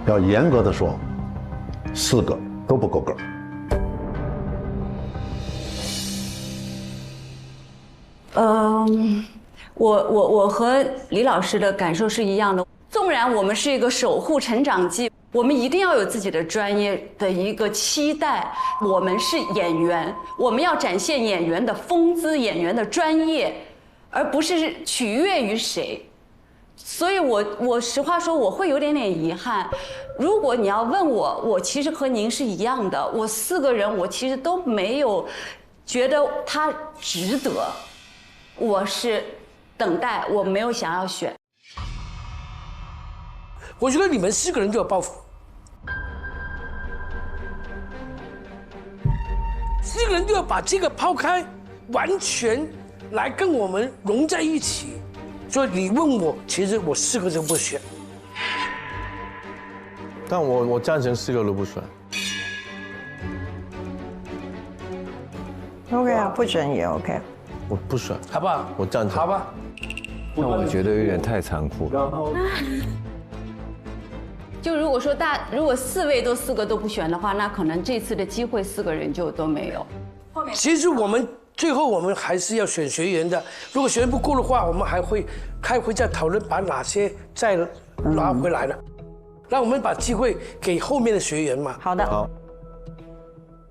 要严格的说，4个都不够格。我和李老师的感受是一样的。纵然我们是一个守护成长记，我们一定要有自己的专业的一个期待。我们是演员，我们要展现演员的风姿、演员的专业，而不是取悦于谁。所以我实话说，我会有点遗憾。如果你要问我，我其实和您是一样的。我4个人，我其实都没有觉得他值得。我是等待，我没有想要选。我觉得你们4个人都有抱负，4个人都要把这个抛开，完全来跟我们融在一起。所以你问我，其实我4个都不选。但我赞成4个都不选。OK 啊，不选也 OK。我不选，好不好？我赞成。好吧。那我觉得有点太残酷了。就如果说如果4位都4个都不选的话，那可能这次的机会4个人就都没有。其实我们最后我们还是要选学员的，如果学员不够的话，我们还会开会再讨论把哪些再拿回来呢？让我们把机会给后面的学员嘛。好的。好。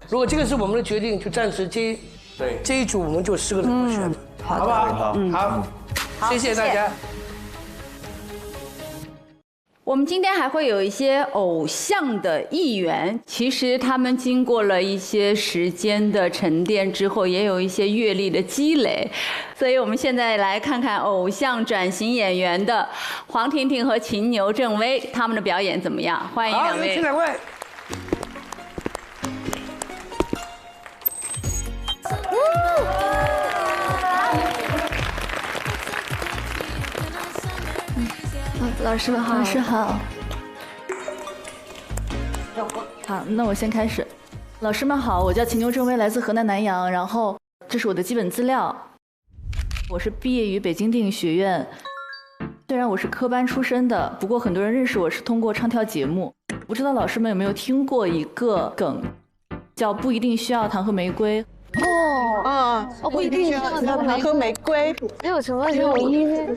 如果这个是我们的决定，就暂时这一组我们就4个人不选，好不好？好，谢谢大家。我们今天还会有一些偶像的艺员，其实他们经过了一些时间的沉淀之后，也有一些阅历的积累，所以我们现在来看看偶像转型演员的黄婷婷和秦牛正威他们的表演怎么样？欢迎两位。好，请2位。老师们好，老师好。好，那我先开始。老师们好，我叫秦牛正威，来自河南南阳，然后这是我的基本资料。我是毕业于北京电影学院，虽然我是科班出身的，不过很多人认识我是通过唱跳节目。不知道老师们有没有听过一个梗，叫不一定需要糖和玫瑰。不一定需要糖和玫瑰。没有什么有音乐。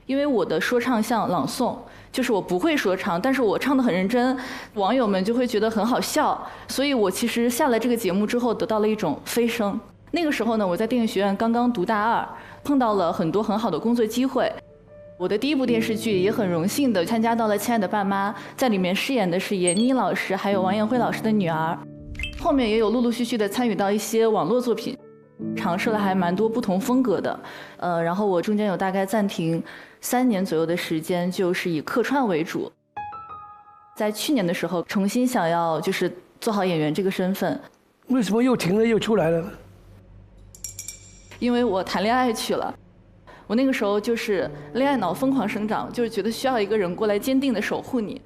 因为我的说唱像朗诵，就是我不会说唱，但是我唱得很认真，网友们就会觉得很好笑，所以我其实下了这个节目之后得到了一种飞升。那个时候呢，我在电影学院刚刚读大2，碰到了很多很好的工作机会。我的第1部电视剧也很荣幸的参加到了《亲爱的爸妈》，在里面饰演的是闫妮老师还有王艳辉老师的女儿。后面也有陆陆续续的参与到一些网络作品，尝试了还蛮多不同风格的。然后我中间有大概暂停3年左右的时间，就是以客串为主。在去年的时候，重新想要就是做好演员这个身份。为什么又停了又出来了呢？因为我谈恋爱去了。我那个时候就是恋爱脑疯狂生长，就是觉得需要一个人过来坚定的守护你。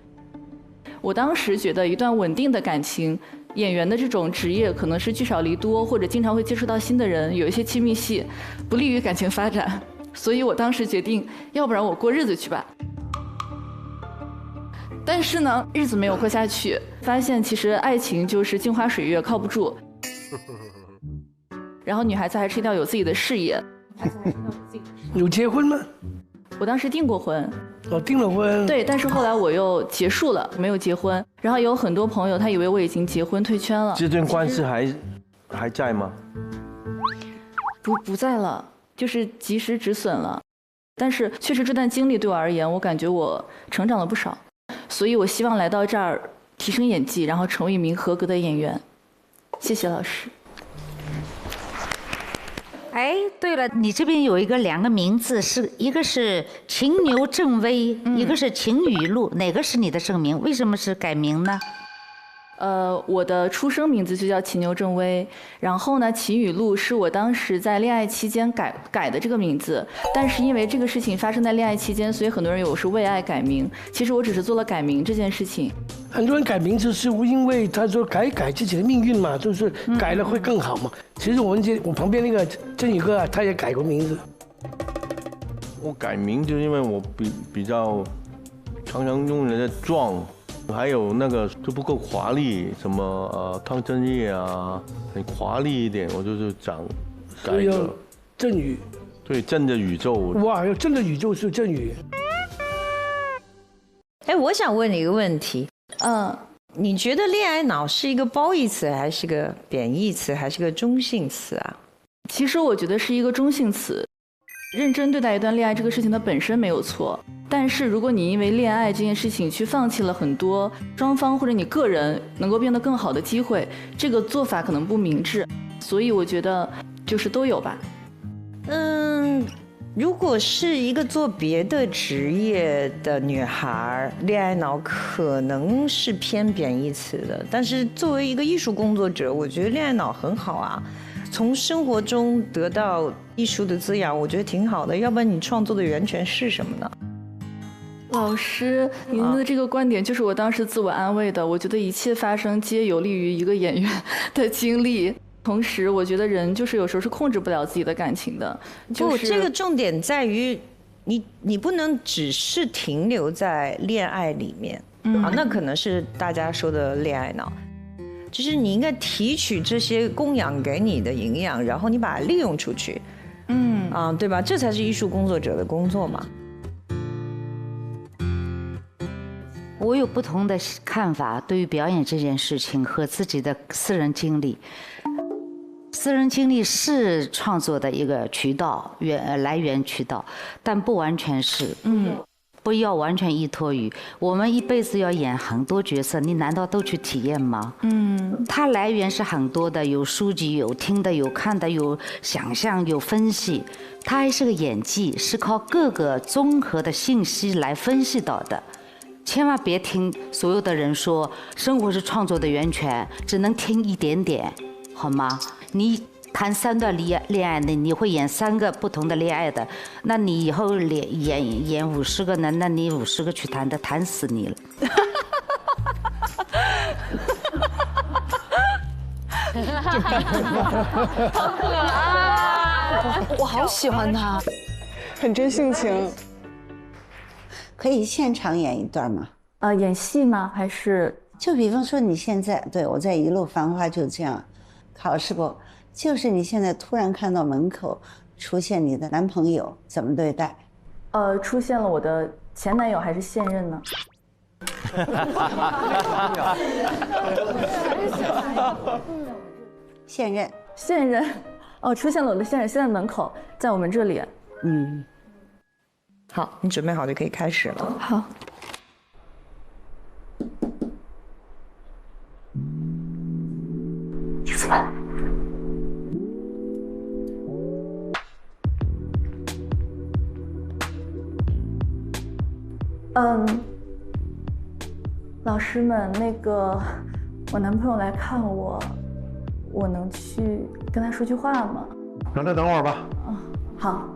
我当时觉得一段稳定的感情，演员的这种职业可能是聚少离多，或者经常会接触到新的人，有一些亲密戏，不利于感情发展。所以我当时决定，要不然我过日子去吧。但是呢，日子没有过下去，发现其实爱情就是镜花水月，靠不住。然后女孩子还是一定要有自己的事业。有结婚吗？我当时订过婚。订了婚。对，但是后来我又结束了，没有结婚。然后有很多朋友他以为我已经结婚退圈了。这段关系还在吗？不在了，就是及时止损了。但是确实这段经历对我而言，我感觉我成长了不少。所以我希望来到这儿提升演技，然后成为一名合格的演员。谢谢老师。哎，对了，你这边有2个名字，一个是秦牛正威，一个是秦雨露，哪个是你的正名？为什么是改名呢？我的出生名字就叫秦牛正威，然后呢，秦雨露是我当时在恋爱期间改的这个名字，但是因为这个事情发生在恋爱期间，所以很多人以为我是为爱改名。其实我只是做了改名这件事情。很多人改名字是因为他说改自己的命运嘛，就是改了会更好嘛。其实我旁边那个振宇哥啊，他也改过名字。我改名就因为我比较常常用人家撞，还有那个就不够华丽，什么汤镇业啊，很华丽一点，我就是改一个振宇。对，震着宇宙。哇，要震着宇宙是振宇。哎，我想问你一个问题，你觉得恋爱脑是一个褒义词，还是个贬义词，还是个中性词啊？其实我觉得是一个中性词。认真对待一段恋爱这个事情，它本身没有错。但是如果你因为恋爱这件事情去放弃了很多双方或者你个人能够变得更好的机会，这个做法可能不明智。所以我觉得就是都有吧。如果是一个做别的职业的女孩，恋爱脑可能是偏贬义词的。但是作为一个艺术工作者，我觉得恋爱脑很好啊。从生活中得到艺术的滋养，我觉得挺好的。要不然你创作的源泉是什么呢？老师，您的这个观点就是我当时自我安慰的。我觉得一切发生皆有利于一个演员的经历。同时，我觉得人就是有时候是控制不了自己的感情的。不，这个重点在于你不能只是停留在恋爱里面啊，那可能是大家说的恋爱脑。就是你应该提取这些供养给你的营养，然后你把它利用出去，对吧？这才是艺术工作者的工作嘛。我有不同的看法，对于表演这件事情和自己的私人经历。私人经历是创作的一个渠道，来源渠道，但不完全是。不要完全依托于我们一辈子要演很多角色，你难道都去体验吗？它来源是很多的，有书籍，有听的，有看的，有想象，有分析。它还是个演技，是靠各个综合的信息来分析到的。千万别听所有的人说生活是创作的源泉，只能听一点点，好吗？你谈3段恋爱的，你会演3个不同的恋爱的，那你以后演50个呢？那你50个去谈的，谈死你了。好可爱，我好喜欢他，很真性情。可以现场演一段吗？演戏吗？还是就比方说你现在对我在一路繁花就这样考试过，就是你现在突然看到门口出现你的男朋友，怎么对待？出现了我的前男友还是现任呢？现任。现任。出现了我的现任，现在门口，在我们这里。好，你准备好就可以开始了。好。老师们，那个我男朋友来看我，我能去跟他说句话吗？让他等会儿吧。好。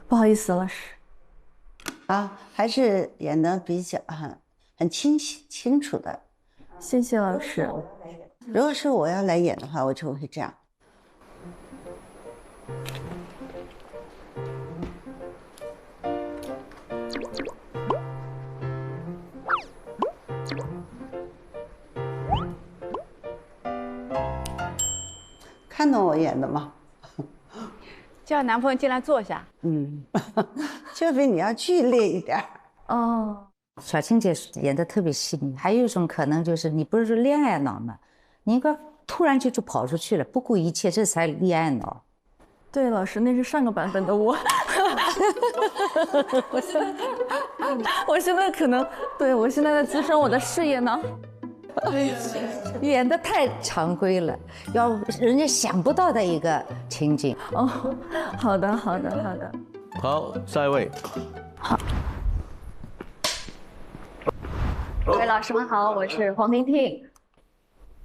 不好意思，老师。还是演得比较很清楚的。谢谢老师。如果是我要来演的话，我就会这样。看懂我演的吗？叫男朋友进来坐下。就比你要剧烈一点。小青姐演得特别细腻。还有一种可能就是你不是说恋爱脑吗？你应该突然就跑出去了，不顾一切，这才恋爱脑。对，老师，那是上个版本的我。我现在可能，对，我现在在滋生我的事业呢。演得太常规了，要人家想不到的一个情景。好的。好，下一位。好。各位老师们好，我是黄婷婷。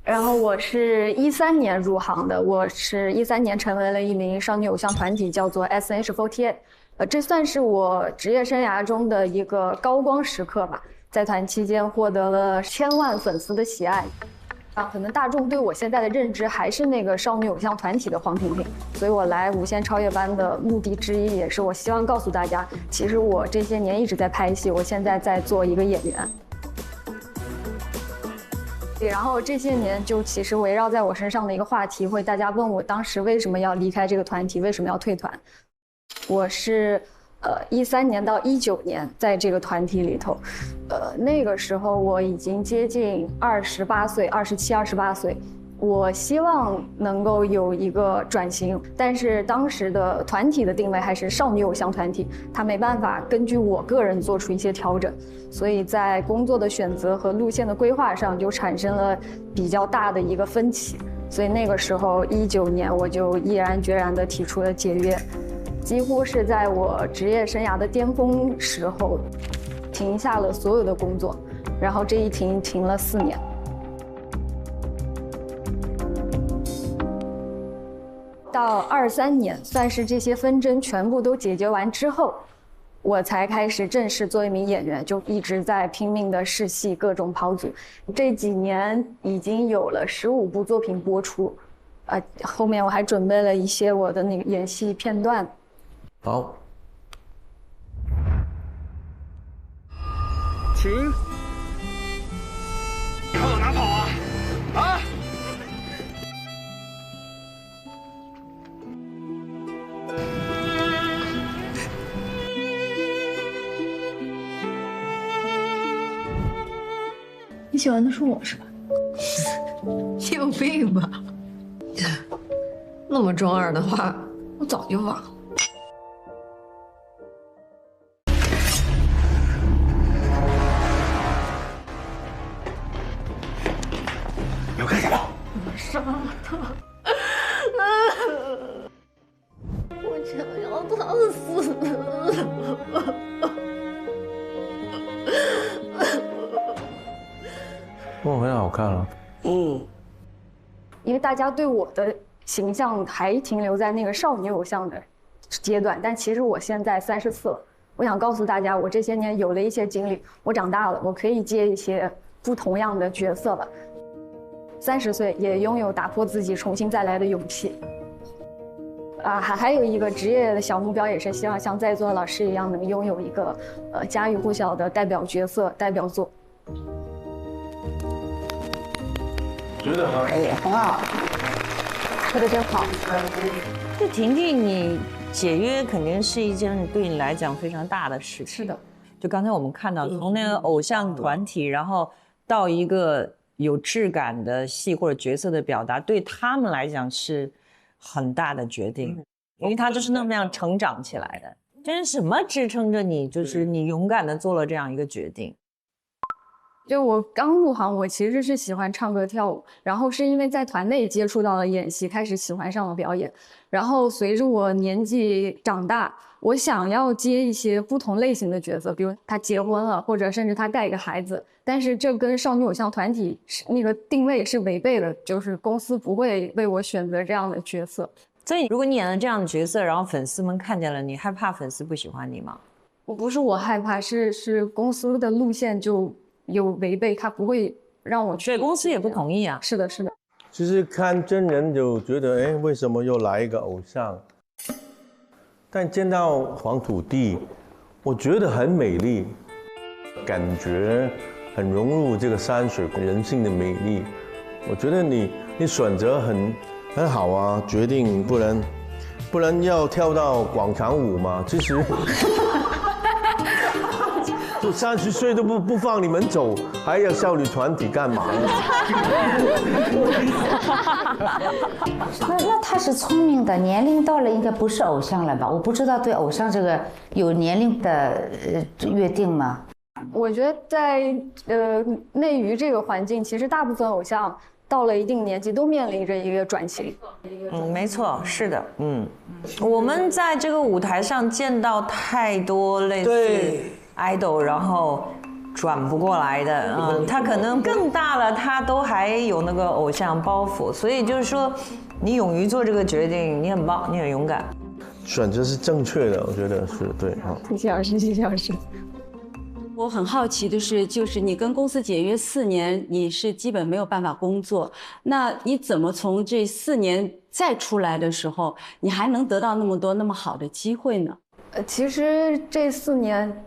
然后我是13年入行的，我是13年成为了一名少女偶像团体，叫做 SNH48。这算是我职业生涯中的一个高光时刻吧。在团期间获得了1000万粉丝的喜爱，可能大众对我现在的认知还是那个少女偶像团体的黄婷婷，所以我来无限超越班的目的之一，也是我希望告诉大家，其实我这些年一直在拍戏，我现在在做一个演员。然后这些年就其实围绕在我身上的一个话题，会大家问我当时为什么要离开这个团体，为什么要退团。我是13年到19年在这个团体里头，那个时候我已经接近28岁，27、28岁。我希望能够有一个转型，但是当时的团体的定位还是少女偶像团体，它没办法根据我个人做出一些调整，所以在工作的选择和路线的规划上就产生了比较大的一个分歧。所以那个时候19年我就毅然决然地提出了解约，几乎是在我职业生涯的巅峰时候停下了所有的工作，然后这一停了4年。到23年，算是这些纷争全部都解决完之后，我才开始正式做一名演员，就一直在拼命的试戏，各种跑组。这几年已经有了15部作品播出，后面我还准备了一些我的那个演戏片段。好，停！你往哪跑啊？啊！你喜欢的是我是吧？你有病吧？那么中二的话，我早就忘了。你要干什么？我杀了他！我想要他死！哦，很好看了。因为大家对我的形象还停留在那个少女偶像的阶段，但其实我现在34了。我想告诉大家，我这些年有了一些经历，我长大了，我可以接一些不同样的角色了。30岁也拥有打破自己、重新再来的勇气。还有一个职业的小目标，也是希望像在座的老师一样，能拥有一个家喻户晓的代表角色、代表作。觉得吗？哎，很好，说的真好。就婷婷，你解约肯定是一件对你来讲非常大的事情。是的，就刚才我们看到，从那个偶像团体，然后到一个有质感的戏或者角色的表达，对他们来讲是很大的决定，因为他就是那么样成长起来的。这是什么支撑着你？就是你勇敢的做了这样一个决定。就我刚入行，我其实是喜欢唱歌跳舞，然后是因为在团内接触到了演戏，开始喜欢上了表演。然后随着我年纪长大，我想要接一些不同类型的角色，比如他结婚了，或者甚至他带一个孩子。但是这跟少女偶像团体那个定位是违背的，就是公司不会为我选择这样的角色。所以如果你演了这样的角色，然后粉丝们看见了，你害怕粉丝不喜欢你吗？不是我害怕，是公司的路线就有违背，他不会让我去。对，公司也不同意啊。是的，是的。其实看真人就觉得，哎，为什么又来一个偶像？但见到黄土地，我觉得很美丽，感觉很融入这个山水人性的美丽。我觉得你选择很好啊，决定不然要跳到广场舞嘛？其实。都30岁都不放你们走，还要少女团体干嘛呢？那他是聪明的，年龄到了应该不是偶像了吧？我不知道对偶像这个有年龄的约定吗？我觉得在内娱这个环境，其实大部分偶像到了一定年纪都面临着一个转型。没错，是的，我们在这个舞台上见到太多类似idol， 然后转不过来的，他可能更大了，他都还有那个偶像包袱，所以就是说，你勇于做这个决定，你很棒，你很勇敢，选择是正确的，我觉得是对。谢谢老师，谢谢老师。我很好奇的是，就是你跟公司解约4年，你是基本没有办法工作，那你怎么从这4年再出来的时候，你还能得到那么多那么好的机会呢？其实这4年，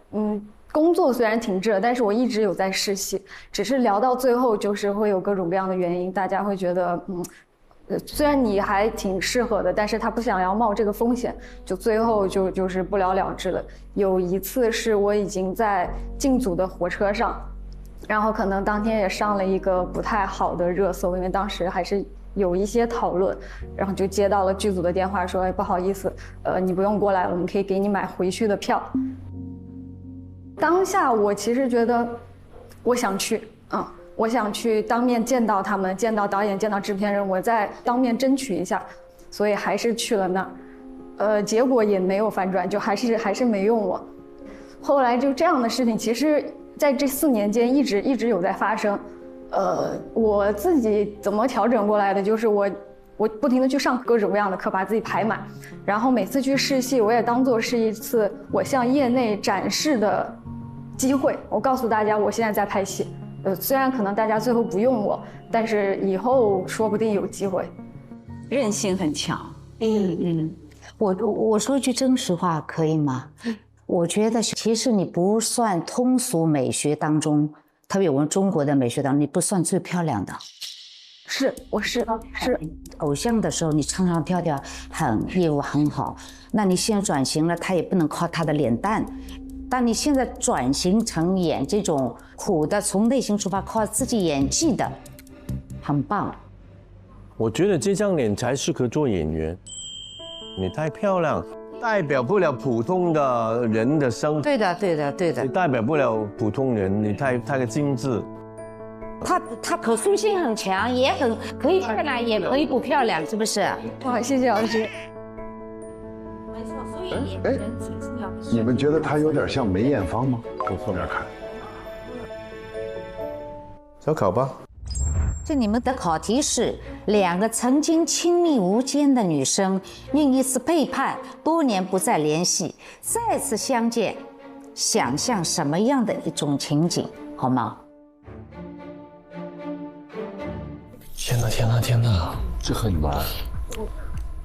工作虽然停滞了，但是我一直有在试戏，只是聊到最后就是会有各种各样的原因，大家会觉得，虽然你还挺适合的，但是他不想要冒这个风险，就最后就是不了了之了。有一次是我已经在进组的火车上，然后可能当天也上了一个不太好的热搜，因为当时还是有一些讨论，然后就接到了剧组的电话说，哎，不好意思，你不用过来了，我们可以给你买回去的票。当下我其实觉得，我想去，我想去当面见到他们，见到导演，见到制片人，我再当面争取一下，所以还是去了那儿，结果也没有反转，就还是没用我。后来就这样的事情，其实在这4年间一直有在发生。我自己怎么调整过来的，就是我不停的去上各种各样的课，把自己排满，然后每次去试戏，我也当做是一次我向业内展示的机会。我告诉大家，我现在在拍戏。虽然可能大家最后不用我，但是以后说不定有机会。韧性很强。我说句真实话可以吗？我觉得其实你不算通俗美学当中，特别我们中国的美学当中，你不算最漂亮的。我是偶像的时候，你唱唱跳跳业务很好。那你现在转型了，他也不能靠他的脸蛋。当你现在转型成演这种苦的，从内心出发，靠自己演技的，很棒。我觉得这张脸才适合做演员。你太漂亮，代表不了普通的人的生。对的。你代表不了普通人，你太精致。她可塑性很强，也很可以漂亮，也可以不漂亮，是不是？哇，谢谢老师。没错，所以演员最重要的是。你们觉得她有点像梅艳芳吗？从侧面看。小考吧。就你们的考题是2个曾经亲密无间的女生，因一次背叛，多年不再联系，再次相见，想象什么样的一种情景，好吗？天哪，这很难，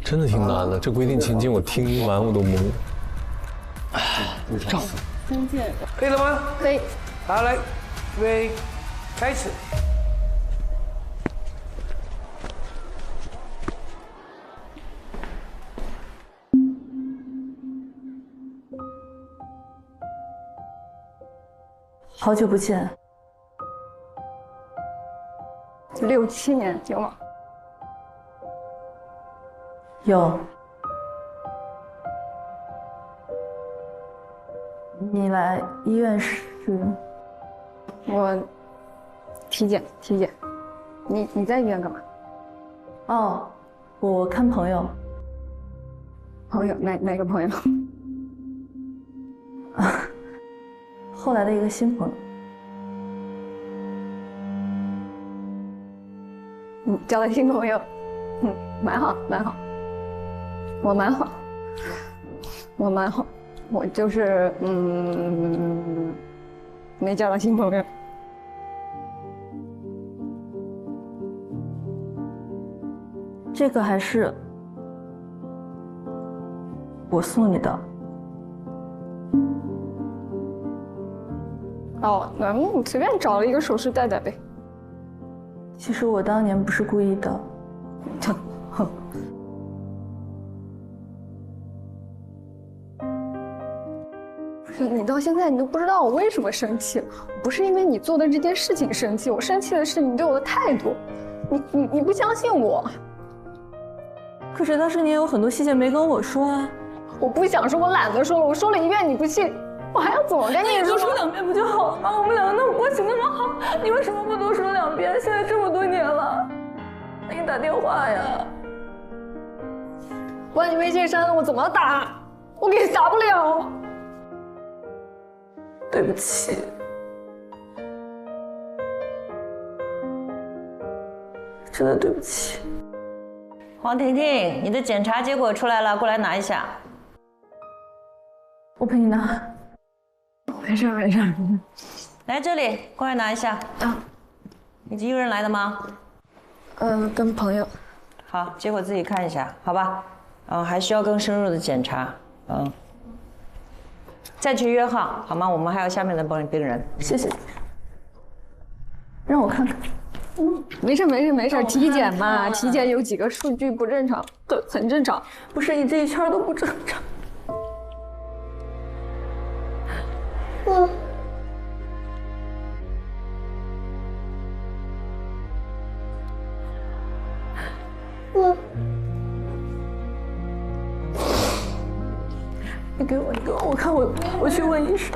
真的挺难的。这规定情境我听完我都懵。照3件，可以了吗？可以。好，来，预备，开始。好久不见。 6、7年有吗？有。你来医院是？我体检。你在医院干嘛？哦，我看朋友。朋友哪个朋友？后来的一个新朋友。 交了新朋友，蛮好。我蛮好，我就是没交到新朋友。这个还是我送你的。哦，那你随便找了一个首饰戴戴呗。 其实我当年不是故意的，你到现在你都不知道我为什么生气，不是因为你做的这件事情生气，我生气的是你对我的态度，你不相信我。可是当时你也有很多细节没跟我说啊，我不想说，我懒得说了，我说了1遍你不信，我还要怎么跟你说？多说2遍不就好了吗？我们2个那么关系那么好，你为什么不多说2遍？现在这么多年了，给你打电话呀。我把你微信删了，我怎么打？我给你打不了。对不起。真的对不起。黄婷婷，你的检查结果出来了，过来拿一下。我陪你拿。没事没事。来这里，过来拿一下。啊，你是一个人来的吗？跟朋友。好，结果自己看一下，好吧？还需要更深入的检查。再去约号好吗？我们还有下面的病人。谢谢。让我看看。没事没事没事，体检嘛，体检有几个数据不正常，对，很正常。不是你这一圈都不正常。你给我，我看我去问医生。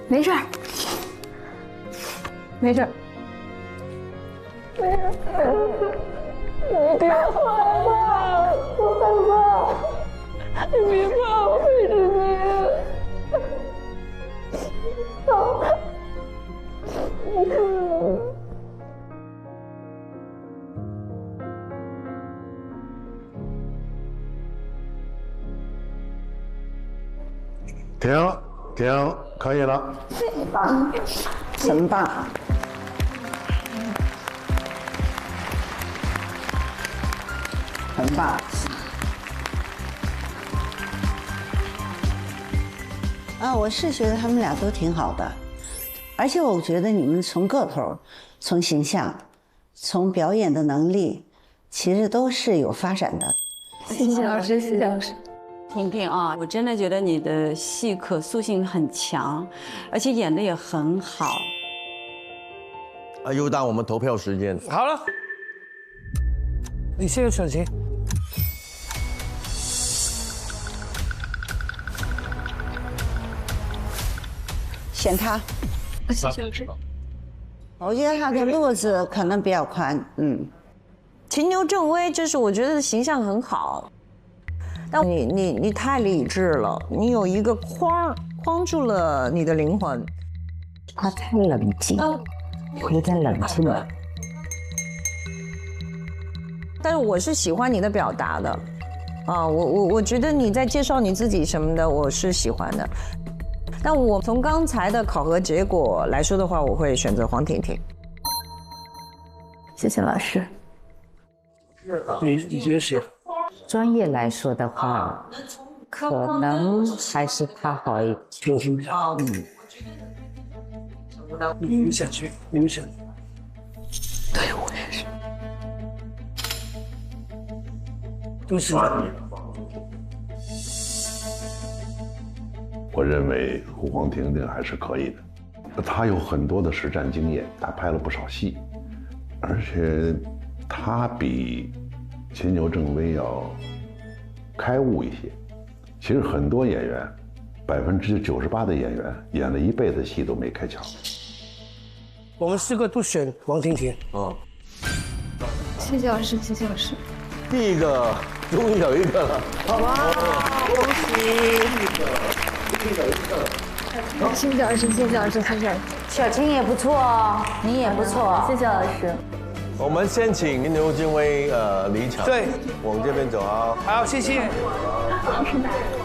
没事儿，没事儿，没事儿，你一定要好好，我害怕，你别怕，我陪着你。好。停，可以了。真棒！很棒。我是觉得他们俩都挺好的，而且我觉得你们从个头、从形象、从表演的能力，其实都是有发展的。谢谢老师，谢谢老师。婷婷啊，我真的觉得你的戏可塑性很强，而且演得也很好。又到我们投票时间。好了，你现在选谁？选他。谢谢老师。我觉得他的路子可能比较宽，秦牛正威，就是我觉得形象很好。但你太理智了，你有一个框住了你的灵魂。他太冷静，我有点冷静了。但是我是喜欢你的表达的，我觉得你在介绍你自己什么的，我是喜欢的。但我从刚才的考核结果来说的话，我会选择黄婷婷。谢谢老师。你觉得谁？专业来说的话，可能还是他好一点。你们想去？你们想？对，我也是。都是。我认为黄婷婷还是可以的，她有很多的实战经验，她拍了不少戏，而且她比秦牛正威要开悟一些。其实很多演员，98%的演员演了一辈子戏都没开窍。我们4个都选王婷婷。谢谢老师，谢谢老师。第一个终于有一个了，好吧？恭喜！谢谢老师，谢谢老师，谢谢。小青也不错哦，你也不错，谢谢老师。我们先请牛正威离场，对，往这边走啊。好，谢谢。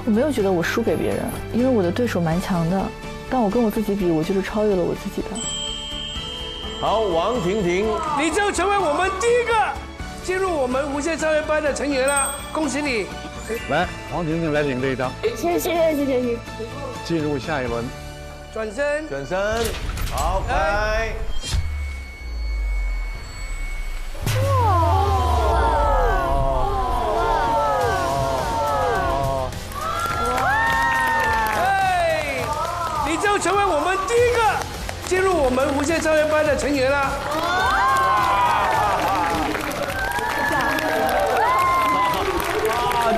我没有觉得我输给别人，因为我的对手蛮强的，但我跟我自己比，我就是超越了我自己的。好，王婷婷，你就成为我们第一个进入我们无限超越班的成员了，恭喜你！来，黄婷婷来领这一张，谢谢你。进入下一轮。转身，好，来。你就成为我们第一个进入我们无限超越班的成员了。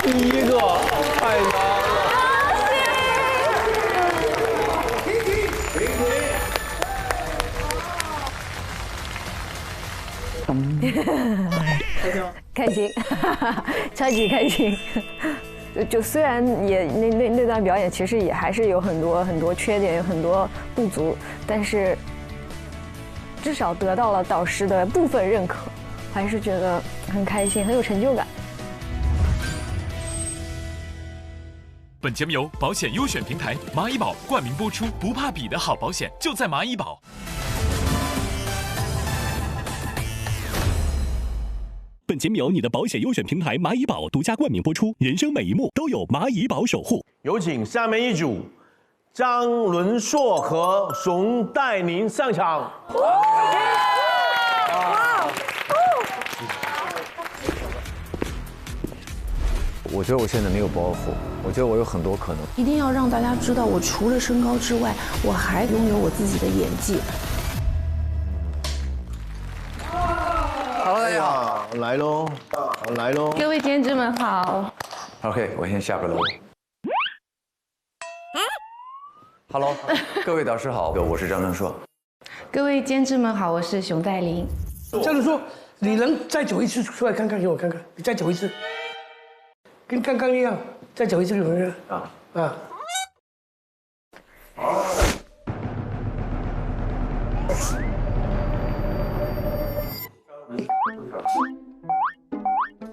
第一个太难了。开心，超级开心。就虽然也那段表演其实也还是有很多缺点，有很多不足，但是至少得到了导师的部分认可，还是觉得很开心，很有成就感。本节目由保险优选平台蚂蚁保冠名播出，不怕比的好保险就在蚂蚁保。本节目由你的保险优选平台蚂蚁保独家冠名播出，人生每一幕都有蚂蚁保守护。有请下面一组张伦硕和熊黛宁上场。我觉得我现在没有包袱，我觉得我有很多可能。一定要让大家知道，我除了身高之外，我还拥有我自己的演技。Hello， 大家好，来喽，来喽！各位监制们好。OK， 我先下个楼。Hello， 各位导师好，我是张伦硕。各位监制们好，我是熊黛林。张伦硕，你能再走一次出来看看，给我看看，你再走一次。跟刚刚一样，再走一次有没有？啊！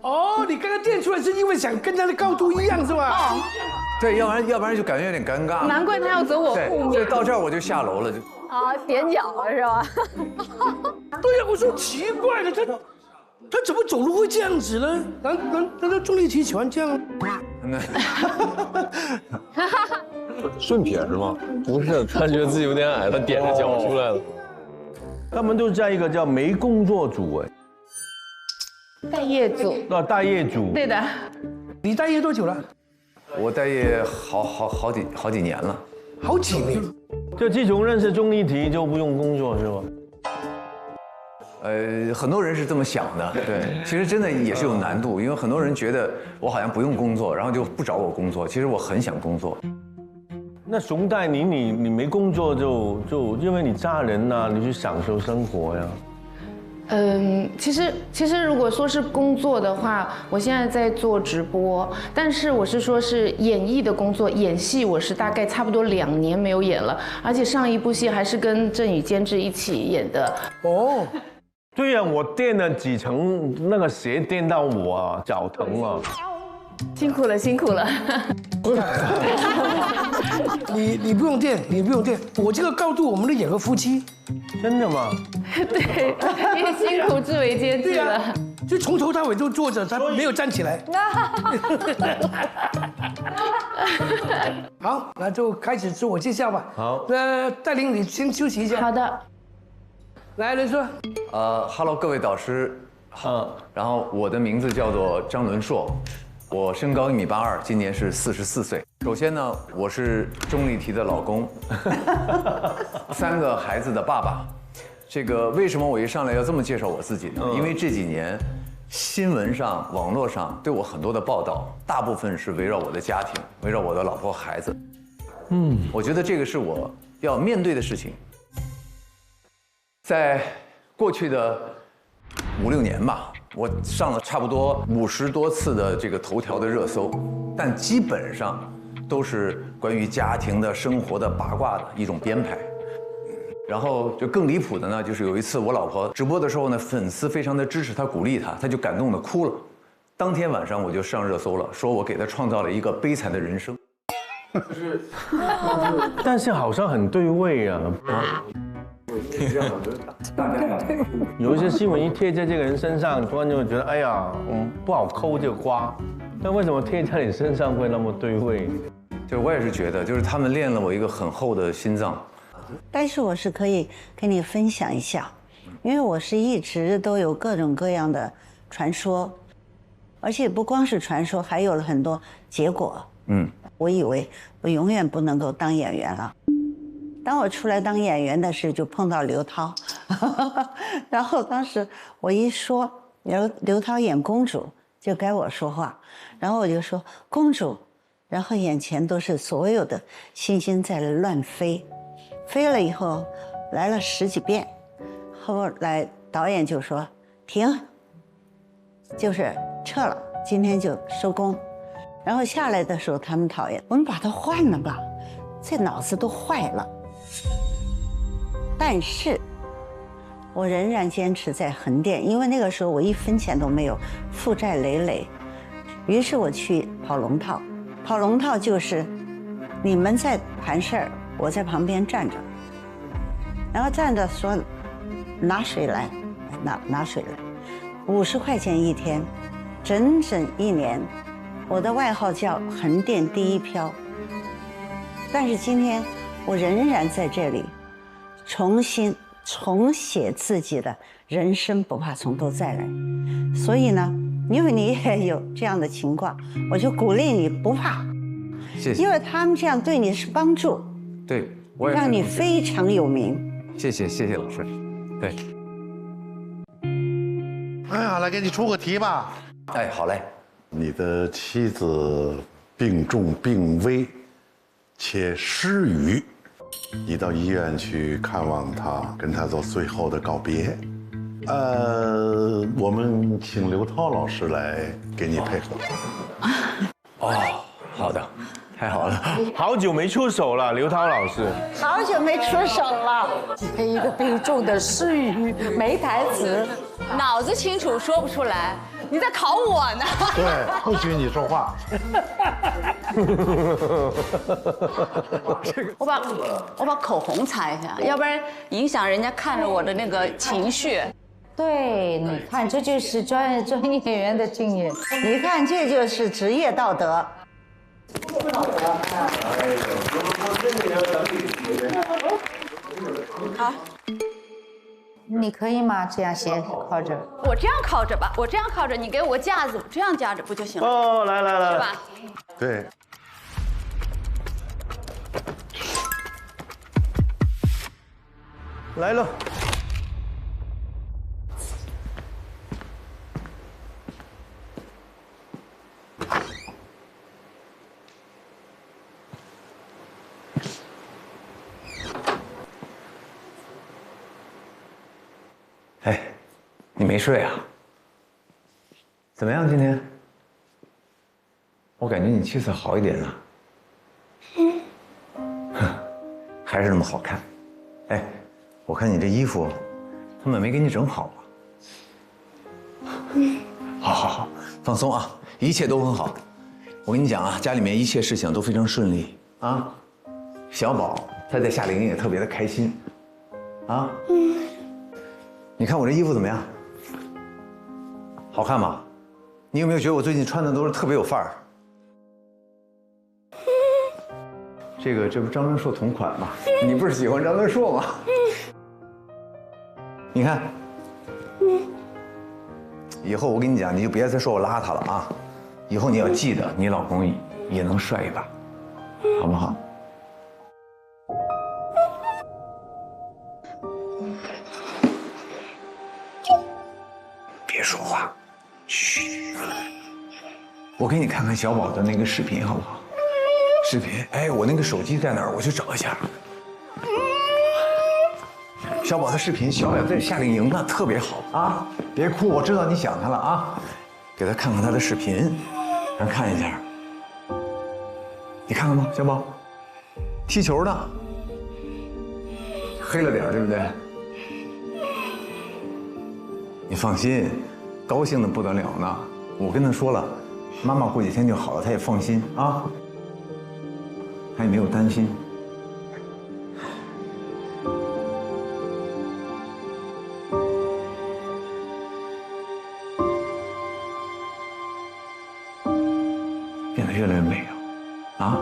哦，你刚刚垫出来是因为想跟他的高度一样是吧？哦。对，要不然就感觉有点尴尬。难怪他要走我后面。对，到这儿我就下楼了就。啊，踮脚了是吧？对呀，我说奇怪了，他怎么走路会这样子呢？难道钟丽缇喜欢这样？顺撇是吗？不是，他觉得自己有点矮，他踮着脚出来了。他们都在一个叫没工作组哎，待业组。待业组。对的。你待业多久了？我待业好几年了。好几年？就自从认识钟丽缇就不用工作是吧？很多人是这么想的，对，其实真的也是有难度，因为很多人觉得我好像不用工作，然后就不找我工作。其实我很想工作。那熊黛宁，你没工作就因为你嫁人呐，你去享受生活呀。其实如果说是工作的话，我现在在做直播，但是我是说是演艺的工作，演戏我是大概差不多2年没有演了，而且上一部戏还是跟郑宇监制一起演的。哦。对呀，我垫了几层那个鞋，垫到我脚疼了。辛苦了，辛苦了。你不用垫，你不用垫，我这个高度我们都演个夫妻。真的吗？对，因为辛苦志伟监制了。就从头到尾都坐着，他没有站起来。好，那就开始自我介绍吧。好。那黛玲，你先休息一下。好的。来，伦硕。Hello， 各位导师好。然后我的名字叫做张伦硕，我身高1.82米，今年是44岁。首先呢，我是钟丽缇的老公，3个孩子的爸爸。这个为什么我一上来要这么介绍我自己呢？因为这几年新闻上、网络上对我很多的报道，大部分是围绕我的家庭，围绕我的老婆孩子。我觉得这个是我要面对的事情。在过去的5、6年吧，我上了差不多50多次的这个头条的热搜，但基本上都是关于家庭的生活的八卦的一种编排。然后就更离谱的呢，就是有一次我老婆直播的时候呢，粉丝非常的支持她、鼓励她，她就感动的哭了。当天晚上我就上热搜了，说我给她创造了一个悲惨的人生。但是好像很对味啊。有一些新闻一贴在这个人身上，突然就会觉得，哎呀，不好抠这个瓜。但为什么贴在你身上会那么对味？就是我也是觉得，就是他们练了我一个很厚的心脏。但是我是可以跟你分享一下，因为我是一直都有各种各样的传说，而且不光是传说，还有了很多结果。我以为我永远不能够当演员了。当我出来当演员的时候，就碰到刘涛，然后当时我一说刘涛演公主，就该我说话，然后我就说公主，然后眼前都是所有的星星在乱飞，飞了以后来了10几遍，后来导演就说停，就是撤了，今天就收工。然后下来的时候他们讨厌，我们把它换了吧，这脑子都坏了。但是我仍然坚持在横店，因为那个时候我1分钱都没有，负债累累。于是我去跑龙套，跑龙套就是你们在盘事儿，我在旁边站着，然后站着说拿水来，拿水来，50块钱一天，整整1年，我的外号叫横店第一漂。但是今天我仍然在这里，重写自己的人生，不怕从头再来。所以呢，因为你也有这样的情况，我就鼓励你不怕，谢谢。因为他们这样对你是帮助，对，我也让你非常有名。谢谢老师。对。哎呀，来给你出个题吧。哎，好嘞。你的妻子病重病危，且失语，你到医院去看望她，跟她做最后的告别。我们请刘涛老师来给你配合。哦，好的，太好了，好久没出手了，刘涛老师。好久没出手了，一个病重的失语，没台词，脑子清楚说不出来。你在考我呢？对，不许你说话。我把口红擦一下，要不然影响人家看着我的那个情绪。对，你看，这就是专业演员的经验。你看，这就是职业道德。好，你可以吗？这样先靠着。我这样靠着吧，我这样靠着，你给我架子，这样架着不就行了？哦，来，是吧？对。来了。哎，你没睡啊？怎么样今天？我感觉你气色好一点了。还是那么好看。哎，我看你这衣服，他们没给你整好吧？好，放松啊，一切都很好。我跟你讲啊，家里面一切事情都非常顺利啊。小宝他在夏令营也特别的开心，啊。你看我这衣服怎么样？好看吗？你有没有觉得我最近穿的都是特别有范儿？这不张伦硕同款吗？你不是喜欢张伦硕吗？你看，以后我跟你讲，你就别再说我邋遢了啊！以后你要记得，你老公也能帅一把，好不好？别说话，嘘。我给你看看小宝的那个视频，好不好？视频，哎，我那个手机在哪儿？我去找一下。小宝的视频，小宝在夏令营呢，特别好啊！别哭，我知道你想他了啊。给他看看他的视频，让他看一下。你看看吗，小宝？踢球呢，黑了点，对不对？你放心，高兴的不得了呢。我跟他说了，妈妈过几天就好了，他也放心啊。他也没有担心。变得越来越美了，啊！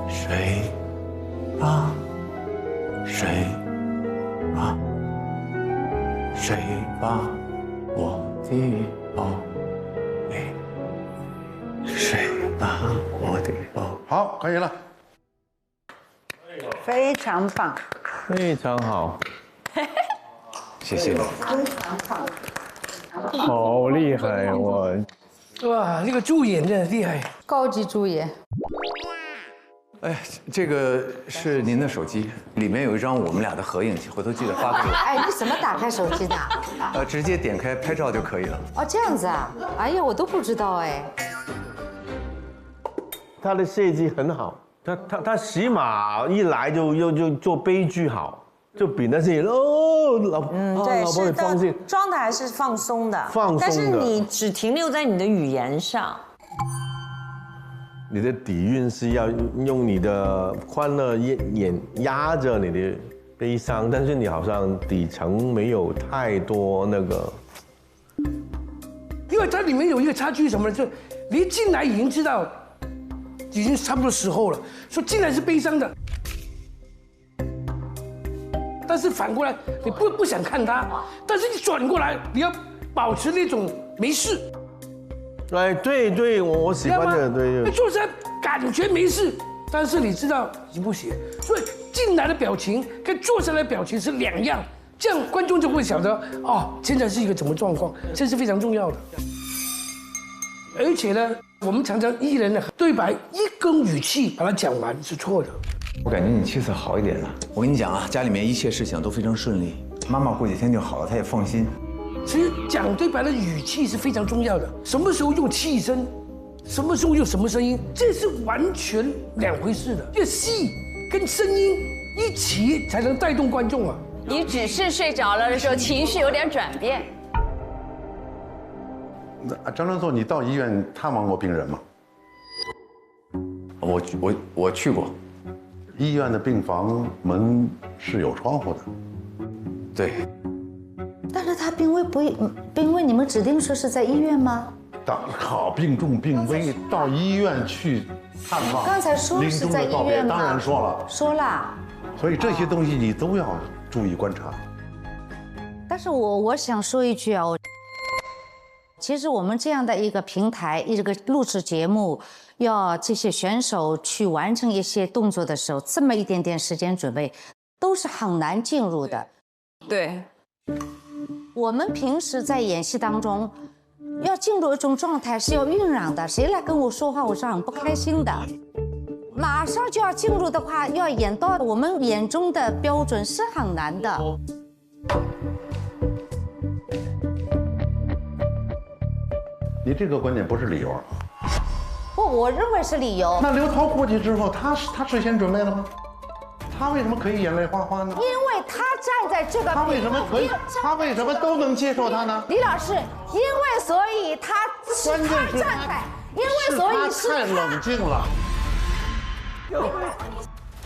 谁啊？谁啊？谁把我的宝贝？谁把我的宝？好，可以了。非常棒，非常好，谢谢你，非常棒，好厉害！我哇，那个助演真的厉害，高级助演。哎，这个是您的手机，里面有一张我们俩的合影，回头记得发给我。哎，你怎么打开手机的？直接点开拍照就可以了。哦，这样子啊？哎呀，我都不知道哎。他的设计很好，他起码一来就做悲剧好，就比那些老婆很放心，装的还是放松的，但是你只停留在你的语言上。你的底蕴是要用你的欢乐压着你的悲伤，但是你好像底层没有太多那个。因为它里面有一个差距什么呢？就你一进来已经知道，已经差不多时候了，说进来是悲伤的，但是反过来你不想看它，但是你转过来你要保持那种没事。哎，对，我喜欢的，对。做起来感觉没事，但是你知道你不行，所以进来的表情跟坐下来的表情是两样，这样观众就会晓得哦，现在是一个什么状况，这是非常重要的。而且呢，我们常常艺人的对白一根语气把它讲完是错的。我感觉你气色好一点了。我跟你讲啊，家里面一切事情都非常顺利，妈妈过几天就好了，她也放心。其实讲对白的语气是非常重要的，什么时候用气声，什么时候用什么声音，这是完全两回事的。这戏跟声音一起才能带动观众啊。你只是睡着了的时候情绪有点转变。张伦硕，你到医院探望过病人吗？我去过。医院的病房门是有窗户的。对。但是他病危，你们指定说是在医院吗？好，病重病危，到医院去探望。刚才说是在医院吗？当然说了。说了。所以这些东西你都要注意观察。但是我想说一句啊，其实我们这样的一个平台，一个录制节目，要这些选手去完成一些动作的时候，这么一点点时间准备，都是很难进入的。对。我们平时在演戏当中，要进入一种状态是要酝酿的。谁来跟我说话，我是很不开心的。马上就要进入的话，要演到我们眼中的标准是很难的。你这个观点不是理由。不，我认为是理由。那刘涛过去之后，他事先准备了吗？他为什么可以眼泪哗哗呢？因为他站在这个，他为什么可以？他为什么都能接受他呢？李老师，因为所以他站在，因为所以是他太冷静了。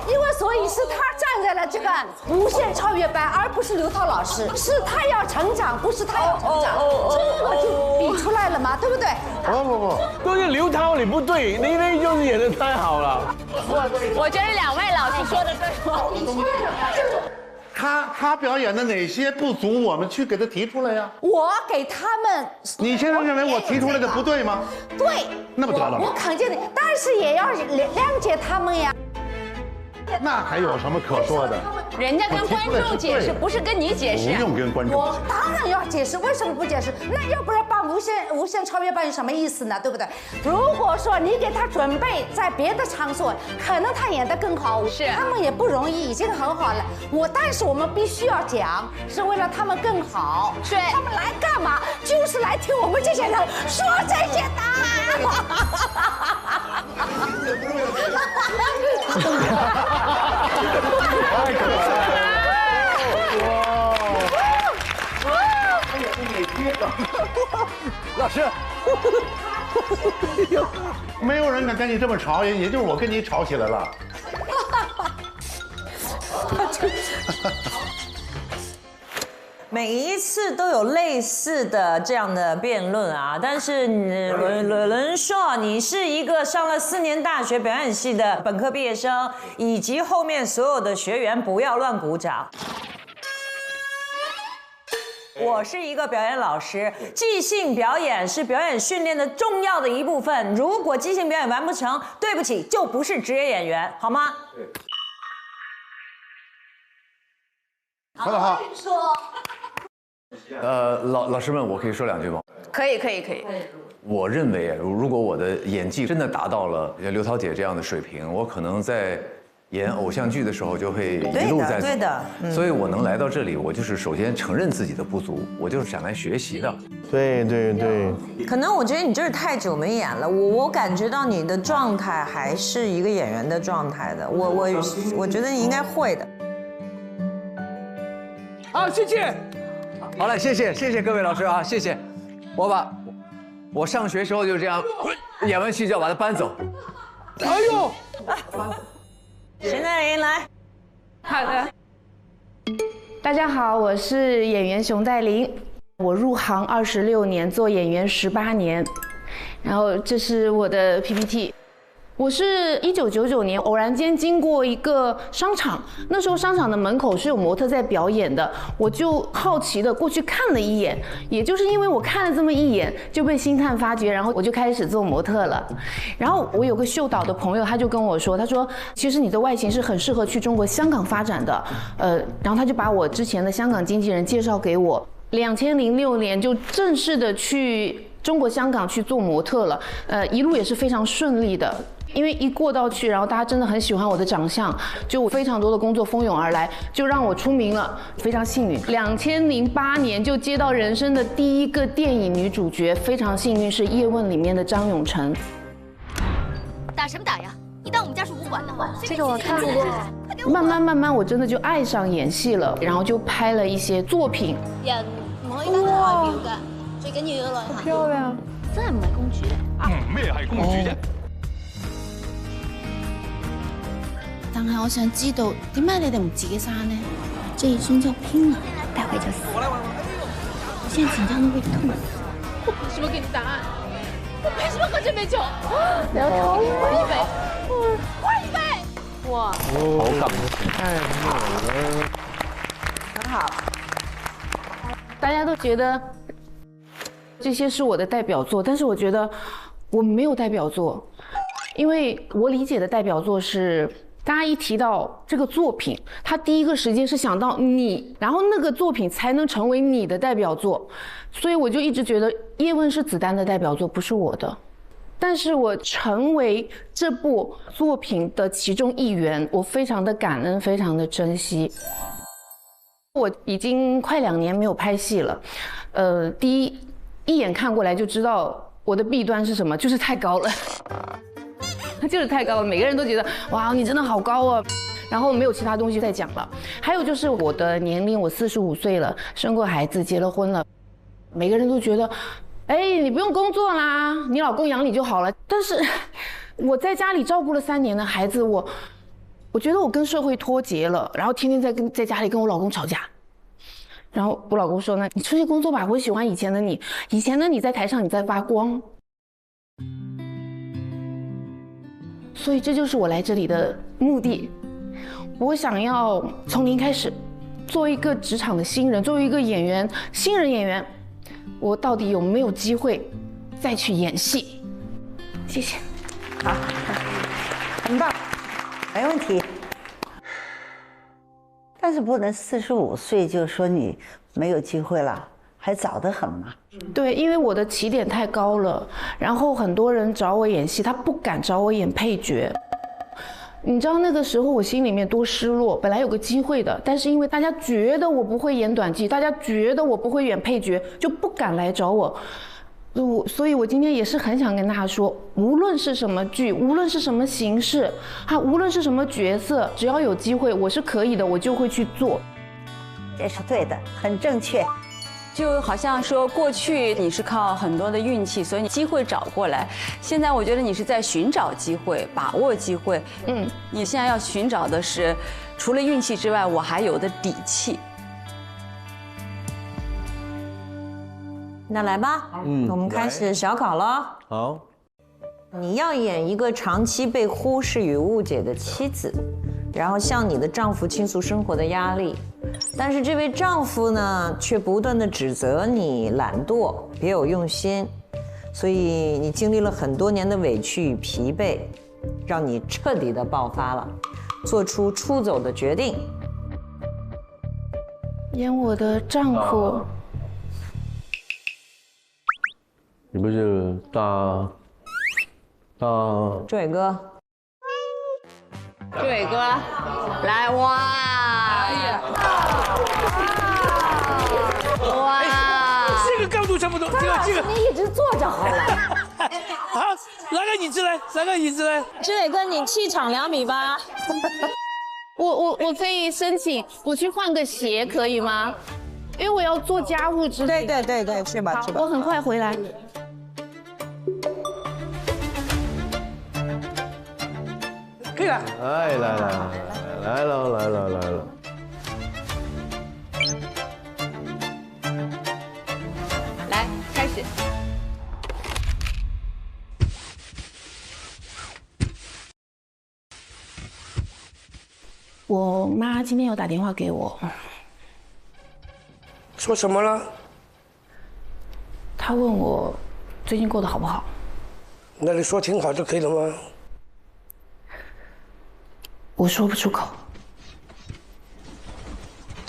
因为所以是他站在了这个无限超越班，而不是刘涛老师，是他要成长，不是他要成长，这个就比出来了嘛，对不对？不，都是刘涛你不对，你就是演得太好了。我觉得两位老师说的对。他表演的哪些不足，我们去给他提出来呀。我给他们。你现在认为我提出来的不对吗？对。那不得了吗？我肯定的，但是也要谅解他们呀。那还有什么可说的？人家跟观众解释，不是跟你解释。不用跟观众。我当然要解释，为什么不解释？那要不然办无限超越班有什么意思呢？对不对？如果说你给他准备在别的场所，可能他演得更好。是。他们也不容易，已经很好了。但是我们必须要讲，是为了他们更好。对。他们来干嘛？就是来听我们这些人说这些的。太可爱了！老师，没有人敢跟你这么吵，也就是我跟你吵起来了。每一次都有类似的这样的辩论啊，但是伦硕，你是一个上了4年大学表演系的本科毕业生，以及后面所有的学员不要乱鼓掌。我是一个表演老师，即兴表演是表演训练的重要的一部分。如果即兴表演完不成，对不起，就不是职业演员，好吗？说得好。老师们，我可以说2句吗？可以。我认为，如果我的演技真的达到了刘涛姐这样的水平，我可能在演偶像剧的时候就会一路在走。对的。所以我能来到这里，我就是首先承认自己的不足，我就是想来学习的。对。可能我觉得你就是太久没演了，我感觉到你的状态还是一个演员的状态的。我觉得你应该会的。好，谢谢。好嘞，谢谢各位老师啊，谢谢。我上学时候就这样，演完戏就要把它搬走。哎呦，沈黛林来。好的。大家好，我是演员熊黛林，我入行26年，做演员18年，然后这是我的 PPT。我是1999年偶然间经过一个商场，那时候商场的门口是有模特在表演的，我就好奇的过去看了一眼，也就是因为我看了这么一眼，就被星探发掘，然后我就开始做模特了。然后我有个秀导的朋友，他就跟我说，他说其实你的外形是很适合去中国香港发展的，然后他就把我之前的香港经纪人介绍给我，2006年就正式的去中国香港去做模特了，一路也是非常顺利的。因为一过到去，然后大家真的很喜欢我的长相，就非常多的工作蜂拥而来，就让我出名了，非常幸运。2008年就接到人生的第一个电影女主角，非常幸运是《叶问》里面的张永成。打什么打呀？你当我们家是武馆的？这个我看过。慢慢，我真的就爱上演戏了，然后就拍了一些作品。人唔可以單靠外表㗎，最緊要有內涵。漂亮，真係唔係公主啊？咩係公主啫？但係我想知道點解你哋唔自己刪呢？這一張照片啊，待會就死。我現在緊張到會吐。我憑什麼給你答案？我憑什麼完全沒錯？你要超快一倍！哇！好感動，太美了，很好。大家都觉得这些是我的代表作，但是我觉得我没有代表作，因为我理解的代表作是。大家一提到这个作品，他第一个时间是想到你，然后那个作品才能成为你的代表作，所以我就一直觉得《叶问》是子丹的代表作，不是我的。但是我成为这部作品的其中一员，我非常的感恩，非常的珍惜。我已经快2年没有拍戏了，第一眼看过来就知道我的弊端是什么，就是太高了。就是太高了，每个人都觉得哇，你真的好高啊，然后没有其他东西再讲了。还有就是我的年龄，我45岁了，生过孩子，结了婚了，每个人都觉得，哎，你不用工作啦，你老公养你就好了。但是我在家里照顾了3年的孩子，我觉得我跟社会脱节了，然后天天在家里跟我老公吵架。然后我老公说呢，你出去工作吧，我喜欢以前的你，以前的你在台上你在发光。所以这就是我来这里的目的，我想要从零开始，做一个职场的新人，作为一个演员，新人演员，我到底有没有机会再去演戏？谢谢。好，很棒，没问题。但是不能45岁就说你没有机会了，还早得很嘛。对，因为我的起点太高了，然后很多人找我演戏，他不敢找我演配角。你知道那个时候我心里面多失落，本来有个机会的，但是因为大家觉得我不会演短剧，大家觉得我不会演配角，就不敢来找我。所以我今天也是很想跟大家说，无论是什么剧，无论是什么形式，无论是什么角色，只要有机会，我是可以的，我就会去做。这是对的，很正确。就好像说过去你是靠很多的运气，所以你机会找过来。现在我觉得你是在寻找机会，把握机会。你现在要寻找的是，除了运气之外，我还有的底气。那来吧，我们开始小考了。好，你要演一个长期被忽视与误解的妻子，然后向你的丈夫倾诉生活的压力。但是这位丈夫呢，却不断地指责你懒惰、别有用心，所以你经历了很多年的委屈与疲惫，让你彻底的爆发了，做出出走的决定。演我的丈夫，你不是大志伟哥，志伟哥，来哇！哇！这个高度差不多，这个你一直坐着好了。好，拿个椅子来，拿个椅子来。志伟哥，你气场2.8米。我可以申请，我去换个鞋可以吗？因为我要做家务之类的。对，去吧去吧。我很快回来。可以了。哎，来了。来，开始。我妈今天有打电话给我，说什么了？她问我最近过得好不好。那你说挺好就可以了吗？我说不出口。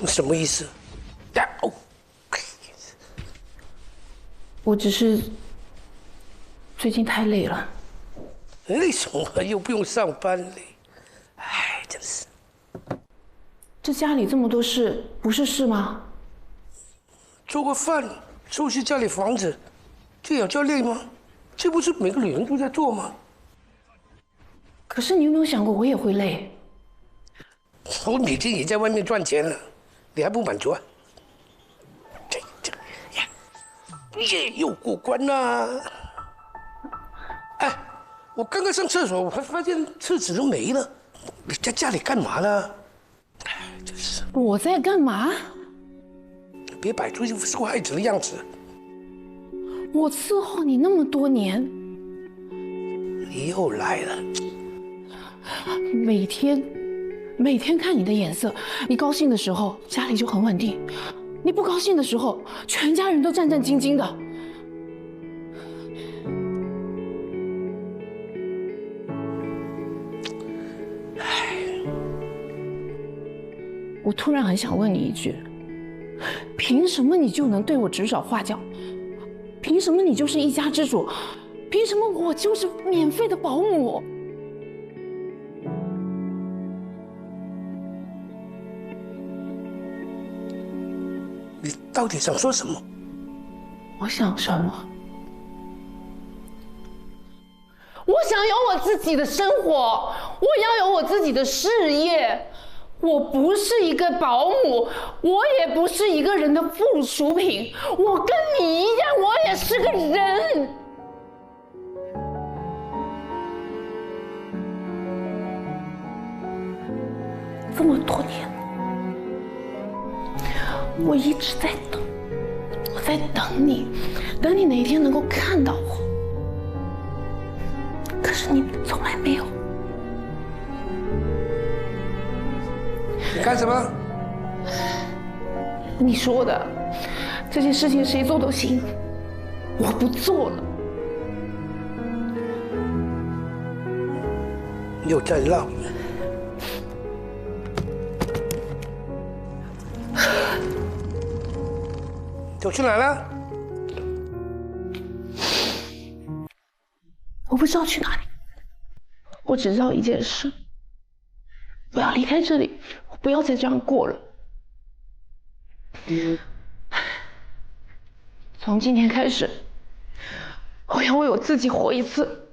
什么意思？我只是最近太累了。累什么？又不用上班累。哎，真是。这家里这么多事，不是事吗？做个饭，收拾家里房子，这也叫累吗？这不是每个女人都在做吗？可是你有没有想过，我也会累？我每天也在外面赚钱了，你还不满足啊？耶，又过关啦！哎，我刚刚上厕所，我还发现厕纸都没了。你在家里干嘛呢？真是。我在干嘛？别摆出一副受害者的样子。我伺候你那么多年，你又来了。每天看你的眼色，你高兴的时候家里就很稳定，你不高兴的时候，全家人都战战兢兢的。我突然很想问你一句：凭什么你就能对我指手画脚？凭什么你就是一家之主？凭什么我就是免费的保姆？你到底想说什么？我想什么？我想有我自己的生活，我要有我自己的事业。我不是一个保姆，我也不是一个人的附属品。我跟你一样，我也是个人。这么多年，我一直在等，我在等你，等你哪一天能够看到我。可是你从来没有。你干什么？你说的这件事情谁做都行，我不做了。又在闹。走去哪了？我不知道去哪里，我只知道一件事：我要离开这里，我不要再这样过了。从今天开始，我要为我自己活一次。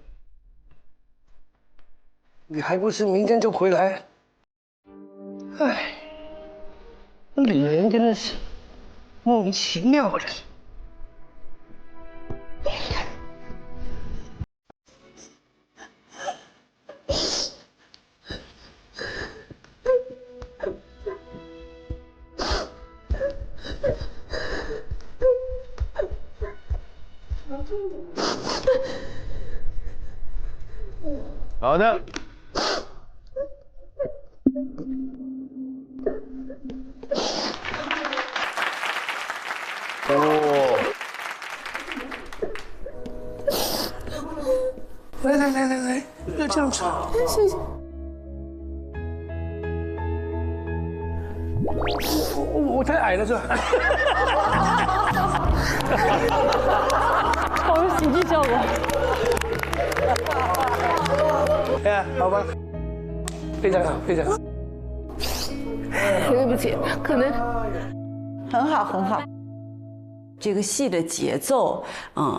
你还不是明天就回来？哎，女人真的是莫名其妙的。好的。哦。来，不要这样子。谢谢。我太矮了是吧？好喜好吧？非常好，非常好。对不起，可能很好，很好。这个戏的节奏，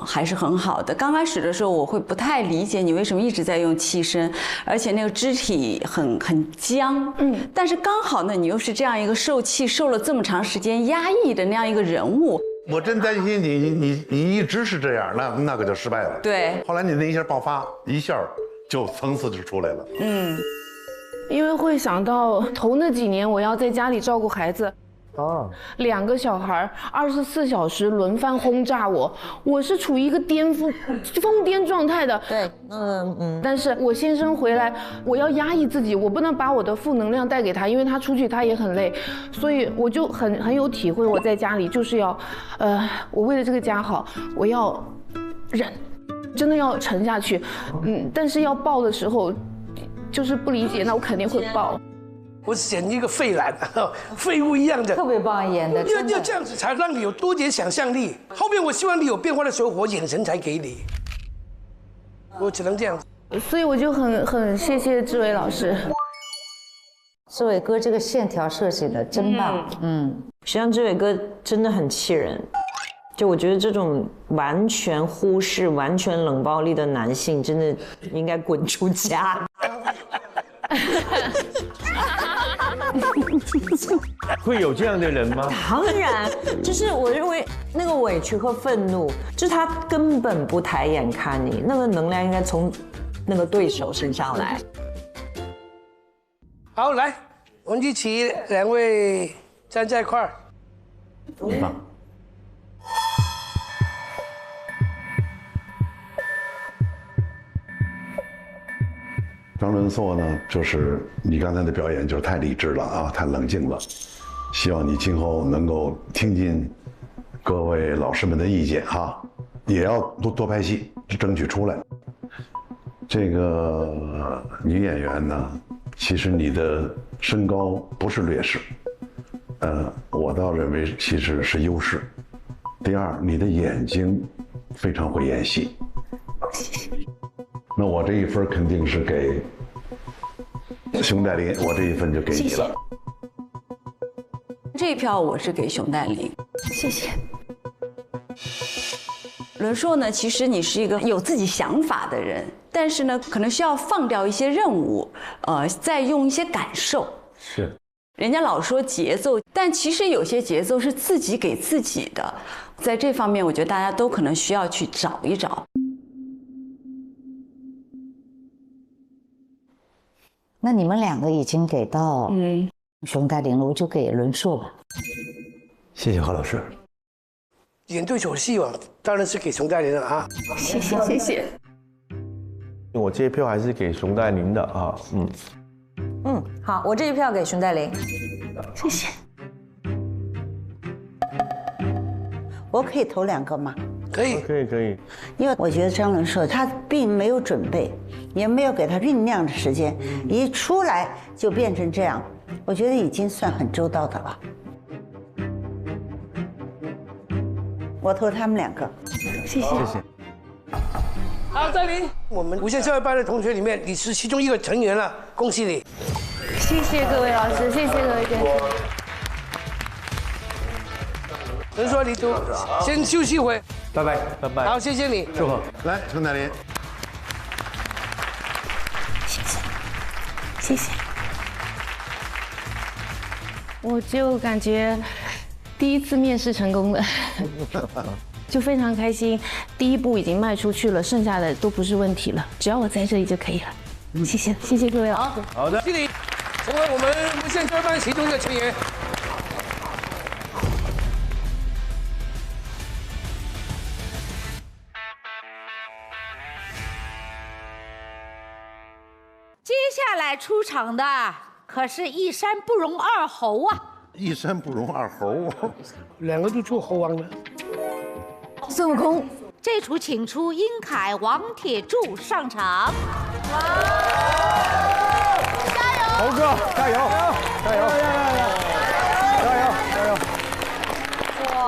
还是很好的。刚开始的时候，我会不太理解你为什么一直在用气声，而且那个肢体很僵。但是刚好呢，你又是这样一个受气受了这么长时间压抑的那样一个人物。我真担心你一直是这样，那个就失败了。对。后来你那一下爆发，一下就层次就出来了。因为会想到头那几年我要在家里照顾孩子。2个小孩，24小时轮番轰炸我是处于一个疯癫状态的。对，但是我先生回来，我要压抑自己，我不能把我的负能量带给他，因为他出去他也很累，所以我就很有体会。我在家里就是要，我为了这个家好，我要忍，真的要沉下去。但是要爆的时候，就是不理解，那我肯定会爆。我选一个废蓝，废物一样的，特别棒演的，要这样子才让你有多点想象力。后面我希望你有变化的时候，我眼神才给你，我只能这样。所以我就很谢谢志伟老师。志伟哥这个线条设计的真棒，实际上志伟哥真的很气人，就我觉得这种完全忽视、完全冷暴力的男性，真的应该滚出家。会有这样的人吗？当然，就是我认为那个委屈和愤怒，就是他根本不抬眼看你，那个能量应该从那个对手身上来。好，来，我们一起2位站在一块儿。很棒。张伦硕呢，就是你刚才的表演就是太理智了啊，太冷静了。希望你今后能够听进各位老师们的意见哈，也要多拍戏，争取出来。这个女演员呢，其实你的身高不是劣势，我倒认为其实是优势。第二，你的眼睛非常会演戏。那我这一分肯定是给熊黛林，我这一分就给你了。这一票我是给熊黛林，谢谢。伦硕呢，其实你是一个有自己想法的人，但是呢，可能需要放掉一些任务，再用一些感受。是。人家老说节奏，但其实有些节奏是自己给自己的，在这方面，我觉得大家都可能需要去找一找。那你们2个已经给到熊黛林了，我就给伦硕吧。谢谢何老师。演对手戏嘛，当然是给熊黛林了啊。谢谢谢谢。我这一票还是给熊黛林的啊，好，我这一票给熊黛林。谢谢。我可以投2个吗？可以，可以。因为我觉得张伦硕他并没有准备，也没有给他酝酿的时间，一出来就变成这样，我觉得已经算很周到的了。我投他们2个，谢谢。谢谢。好，黛林，我们无限少儿班的同学里面，你是其中一个成员了，恭喜你！谢谢各位老师，谢谢各位监督。伦硕，你都先休息一会，拜拜，拜拜。好，谢谢你，祝贺。来，熊黛林。谢谢，谢谢。我就感觉第一次面试成功了，就非常开心。第一步已经迈出去了，剩下的都不是问题了，只要我在这里就可以了。谢谢，谢谢各位老师。好的，谢谢你，成为我们无限少儿班其中一个成员。接下来出场的可是一山不容二猴啊！一山不容二猴，2个都做猴王了。孙悟空，这出请出殷凯、王铁柱上场。加油！猴哥，加油！加油！加油！加油！哇！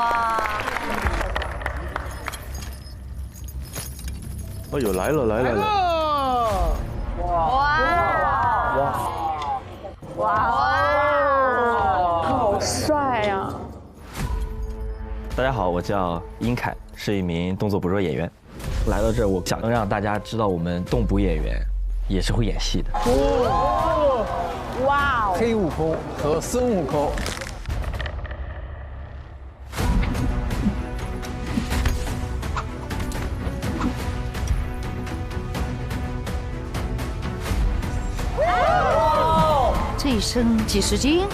哎呦，来了！哇！哇，好帅呀！大家好，我叫殷凯，是一名动作捕捉演员。来到这儿，我想让大家知道，我们动捕演员也是会演戏的。哇哦！黑悟空和孙悟空。这一身几十斤？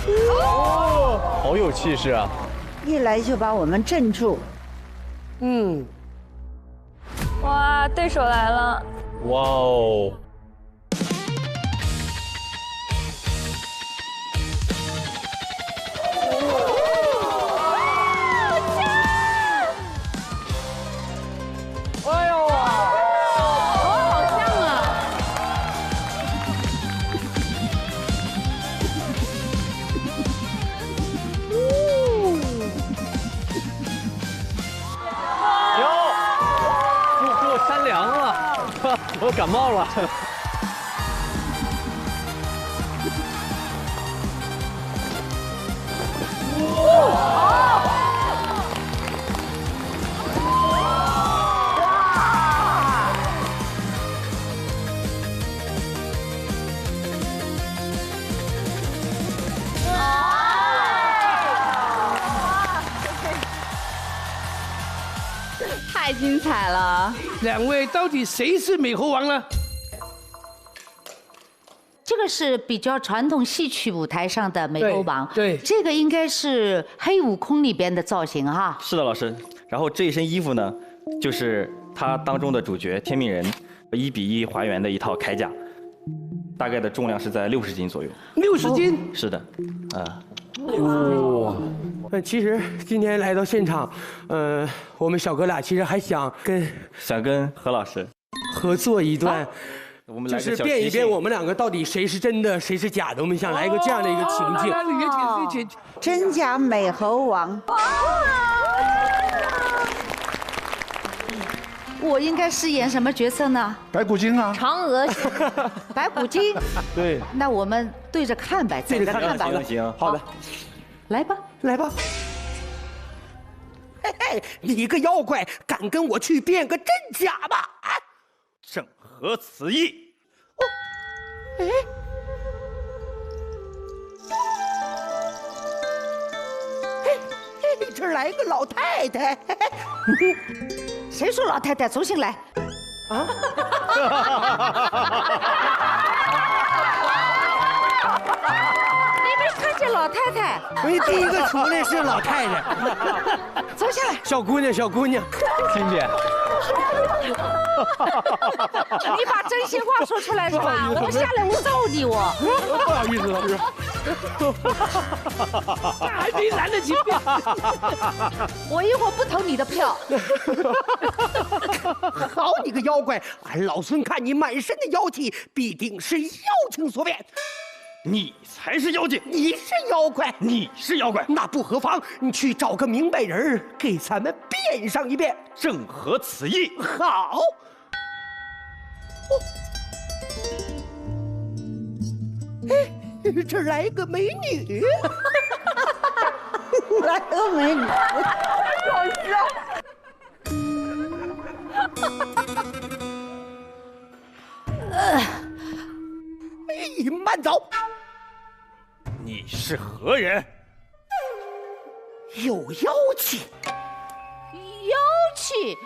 哦，好有气势啊！一来就把我们镇住。嗯。哇，对手来了！哇哦！哎呦哇，好像啊！又给我扇凉了，我感冒了。太精彩了！两位到底谁是美猴王呢？这个是比较传统戏曲舞台上的美猴王，对，这个应该是黑悟空里边的造型哈。是的，老师。然后这一身衣服呢，就是他当中的主角天命人1:1还原的一套铠甲，大概的重量是在60斤左右。60斤？是的，哇！其实今天来到现场，我们小哥俩其实还想跟何老师合作一段。我们就是变一变，我们两个到底谁是真的，谁是假的？我们想来一个这样的一个情境。真假美猴王。我应该饰演什么角色呢？白骨精啊。嫦娥。白骨精。对。那我们对着看呗，对着看吧。行，好的。来吧，来吧。嘿嘿，你个妖怪，敢跟我去变个真假吧？啊！正合此意。哦，哎，这儿来个老太太。谁说老太太？重新来。啊！你没看见老太太？没，第一个出来是老太太。坐下来。小姑娘，小姑娘。金姐。你把真心话说出来是吧？我下来我揍你我。不好意思，老师。还没来得及变。我一会儿不投你的票。好你个妖怪！俺老孙看你满身的妖气，必定是妖精所变。你才是妖精，你是妖怪，你是妖怪，那不何妨？你去找个明白人给咱们变上一遍，正合此意。好。哎，这来个美女，来个美女，好笑。慢走。你是何人？有妖气。妖气？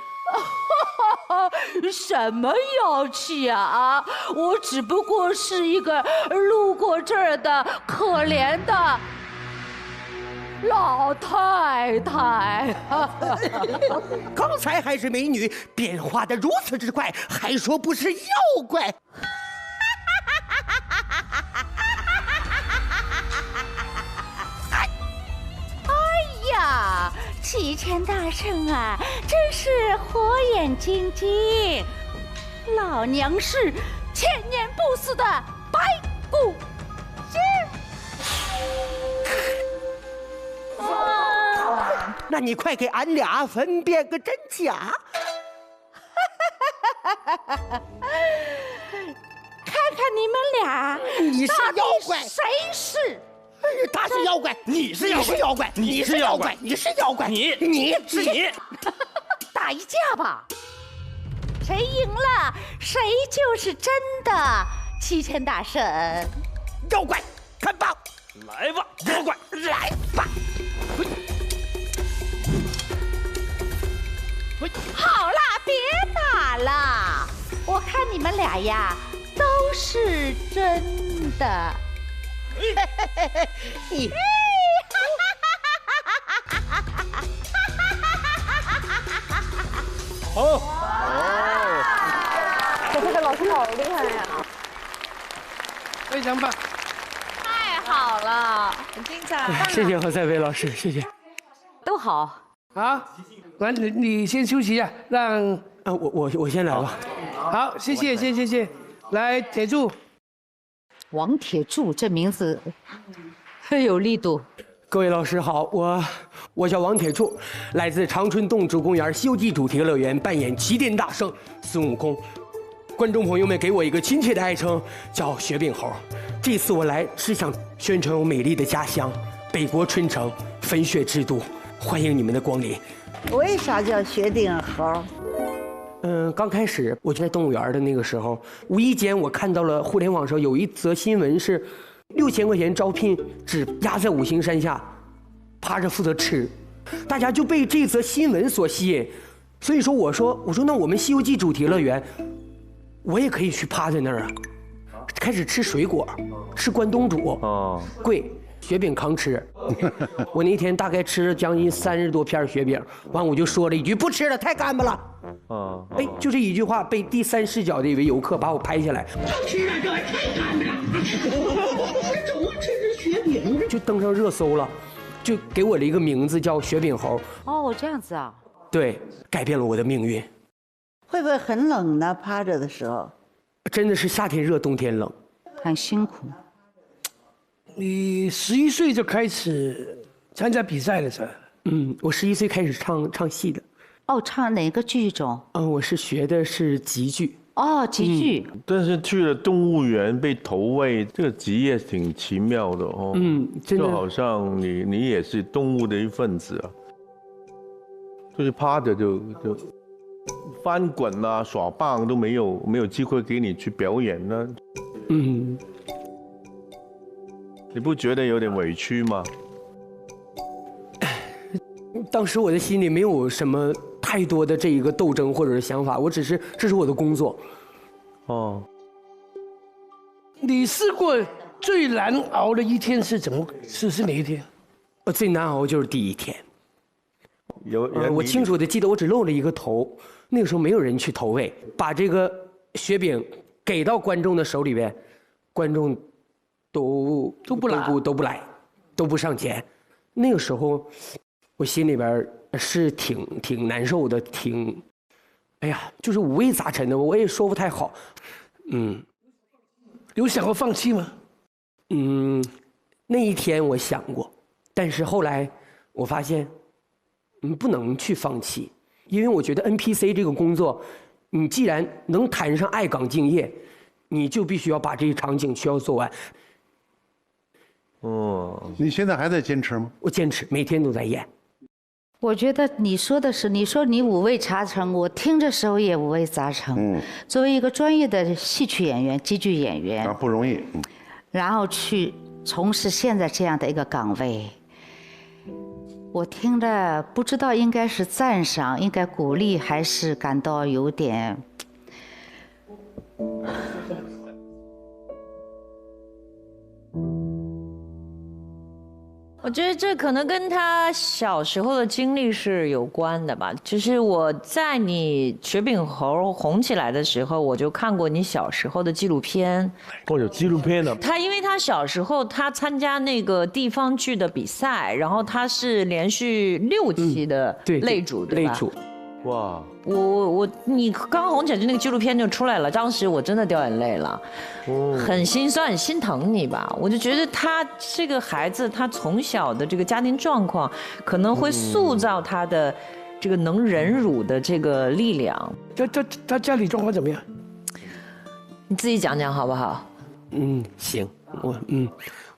什么妖气啊？我只不过是一个路过这儿的可怜的老太太。刚才还是美女，变化得如此之快，还说不是妖怪。齐天大圣啊，真是火眼金睛，老娘是千年不死的白骨精。那你快给俺俩分辨个真假。看看你们俩，你是妖怪，谁是？他是妖怪，你是妖怪，你是妖怪，你是妖怪，你是你。打一架吧，谁赢了，谁就是真的齐天大圣。妖怪，看吧，来吧，妖怪，来吧。好啦，别打了，我看你们俩呀都是真的。你。哦，这个老师好厉害呀！非常棒，太好了，很精彩。谢谢何赛飞老师，谢谢。都好。好，完你先休息一下，让我先来吧。好，谢谢。来，铁柱。王铁柱这名字很有力度。各位老师好，我叫王铁柱，来自长春动植物公园《西游记》主题乐园，扮演齐天大圣孙悟空。观众朋友们给我一个亲切的爱称，叫雪饼猴。这次我来是想宣传我美丽的家乡北国春城粉雪之都，欢迎你们的光临。为啥叫雪饼猴？刚开始我就在动物园的那个时候，无意间我看到了互联网上有一则新闻是6000块钱招聘，只压在五行山下，趴着负责吃，大家就被这则新闻所吸引，所以说我说那我们《西游记》主题乐园，我也可以去趴在那儿啊，开始吃水果，吃关东煮，贵。雪饼扛吃，我那天大概吃了将近30多片雪饼，完我就说了一句不吃了，太干巴了。哎，就这一句话被第三视角的一位游客把我拍下来。吃这个太干巴了，怎么吃雪饼？就登上热搜了，就给我了一个名字叫雪饼猴。哦，这样子啊。对，改变了我的命运。会不会很冷呢？趴着的时候。真的是夏天热，冬天冷，很辛苦。你11岁就开始参加比赛了是吧？我11岁开始唱戏的。哦，唱哪个剧种？我是学的是集剧。哦，集剧。但是去了动物园被投喂，这个职业挺奇妙的哦。真的。就好像你也是动物的一份子啊，就是趴着就翻滚啊、耍棒都没有机会给你去表演呢。你不觉得有点委屈吗？当时我的心里没有什么太多的这一个斗争或者是想法，我只是这是我的工作。你试过最难熬的一天是是哪一天？最难熬就是第一天。我清楚的记得我只露了一个头，那个时候没有人去投喂，把这个雪饼给到观众的手里边，观众都不来，都不上前。那个时候，我心里边是挺难受的，哎呀，就是五味杂陈的，我也说不太好。有想过放弃吗？那一天我想过，但是后来我发现，不能去放弃，因为我觉得 NPC 这个工作，你既然能谈上爱岗敬业，你就必须要把这个场景需要做完。你现在还在坚持吗？我坚持，每天都在演。我觉得你说你五味杂陈，我听的时候也五味杂陈。作为一个专业的戏曲演员、京剧演员，不容易。然后去从事现在这样的一个岗位，我听的不知道应该是赞赏，应该鼓励，还是感到有点。我觉得这可能跟他小时候的经历是有关的吧。就是我在你雪饼猴红起来的时候，我就看过你小时候的纪录片。有纪录片的。因为他小时候他参加那个地方剧的比赛，然后他是连续6期的擂主，对吧？擂主。哇！你刚红起来就那个纪录片就出来了，当时我真的掉眼泪了，很心酸，很心疼你吧。我就觉得他这个孩子，他从小的这个家庭状况，可能会塑造他的这个能忍辱的这个力量。他家里状况怎么样？你自己讲讲好不好？行，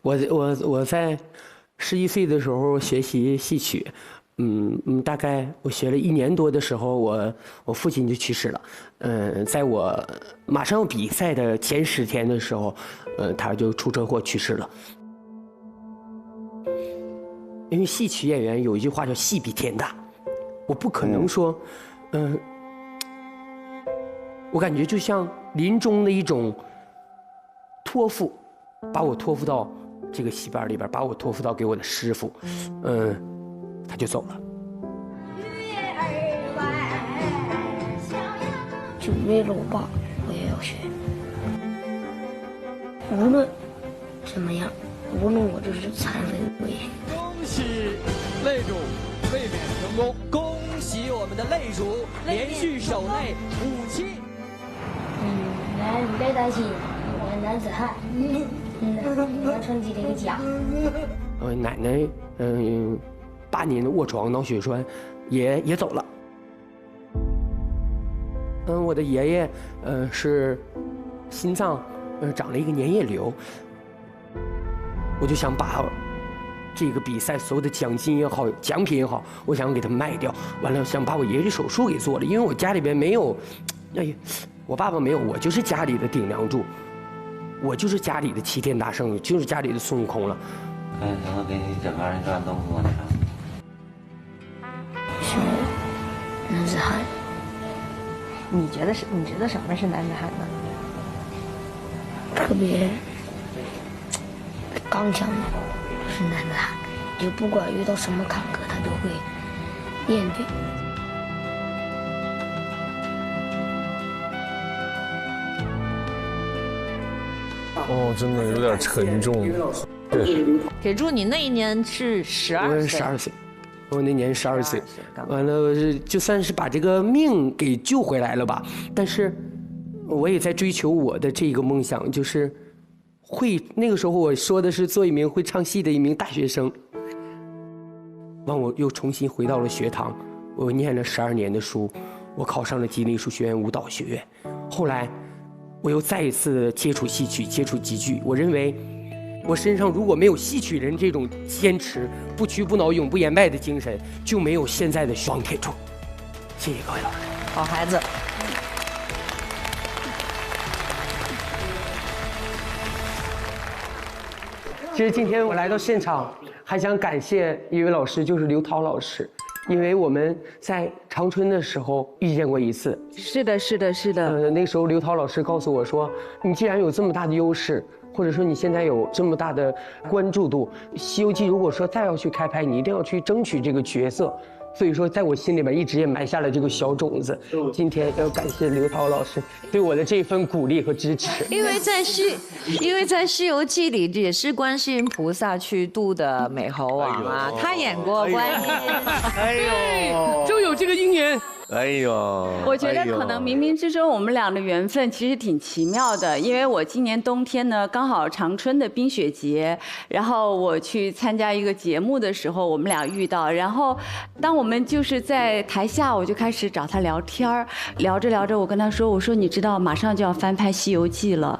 我在11岁的时候学习戏曲。大概我学了1年多的时候，我父亲就去世了。在我马上要比赛的前10天的时候，他就出车祸去世了。因为戏曲演员有一句话叫“戏比天大”，我不可能说，我感觉就像临终的一种托付，把我托付到这个戏班里边，把我托付到给我的师傅，他就走了。就为了我爸，我也要学。无论怎么样，无论我就是残废我也。恭喜擂主卫冕成功！恭喜我们的擂主连续守擂5期。奶你别担心，我男子汉，完成你这个家。奶奶8年的卧床脑血栓，也走了。我的爷爷是心脏长了一个粘液瘤，我就想把这个比赛所有的奖金也好，奖品也好，我想给他卖掉，完了想把我爷爷的手术给做了，因为我家里边没有，我爸爸没有，我就是家里的顶梁柱，我就是家里的齐天大圣，就是家里的孙悟空了。看什么给你整个人干动作呢？是男子汉。你觉得什么是男子汉呢？特别刚强的，是男子汉。就不管遇到什么坎坷，他都会面对。哦，真的有点沉重。铁柱，你那一年是12岁。12岁。我那年12岁，完了就算是把这个命给救回来了吧。但是，我也在追求我的这个梦想，就是那个时候我说的是做一名会唱戏的一名大学生。完，我又重新回到了学堂，我念了12年的书，我考上了吉林艺术学院舞蹈学院。后来，我又再一次接触戏曲，接触京剧。我认为，我身上如果没有戏曲人这种坚持、不屈不挠、永不言败的精神，就没有现在的王铁柱。谢谢各位老师，好孩子。其实今天我来到现场，还想感谢一位老师，就是刘涛老师，因为我们在长春的时候遇见过一次。是的，是的，是的。那时候刘涛老师告诉我说，你既然有这么大的优势，或者说你现在有这么大的关注度，《西游记》如果说再要去开拍，你一定要去争取这个角色。所以说，在我心里边一直也埋下了这个小种子。今天要感谢刘涛老师对我的这份鼓励和支持。因为在《西游记》里也是观世音菩萨去度的美猴王啊，他演过观音。哎呦，就有这个因缘。哎呦，我觉得可能冥冥之中我们俩的缘分其实挺奇妙的，因为我今年冬天呢刚好长春的冰雪节，然后我去参加一个节目的时候，我们俩遇到，然后当我们就是在台下，我就开始找他聊天儿，聊着聊着，我跟他说，我说你知道马上就要翻拍《西游记》了。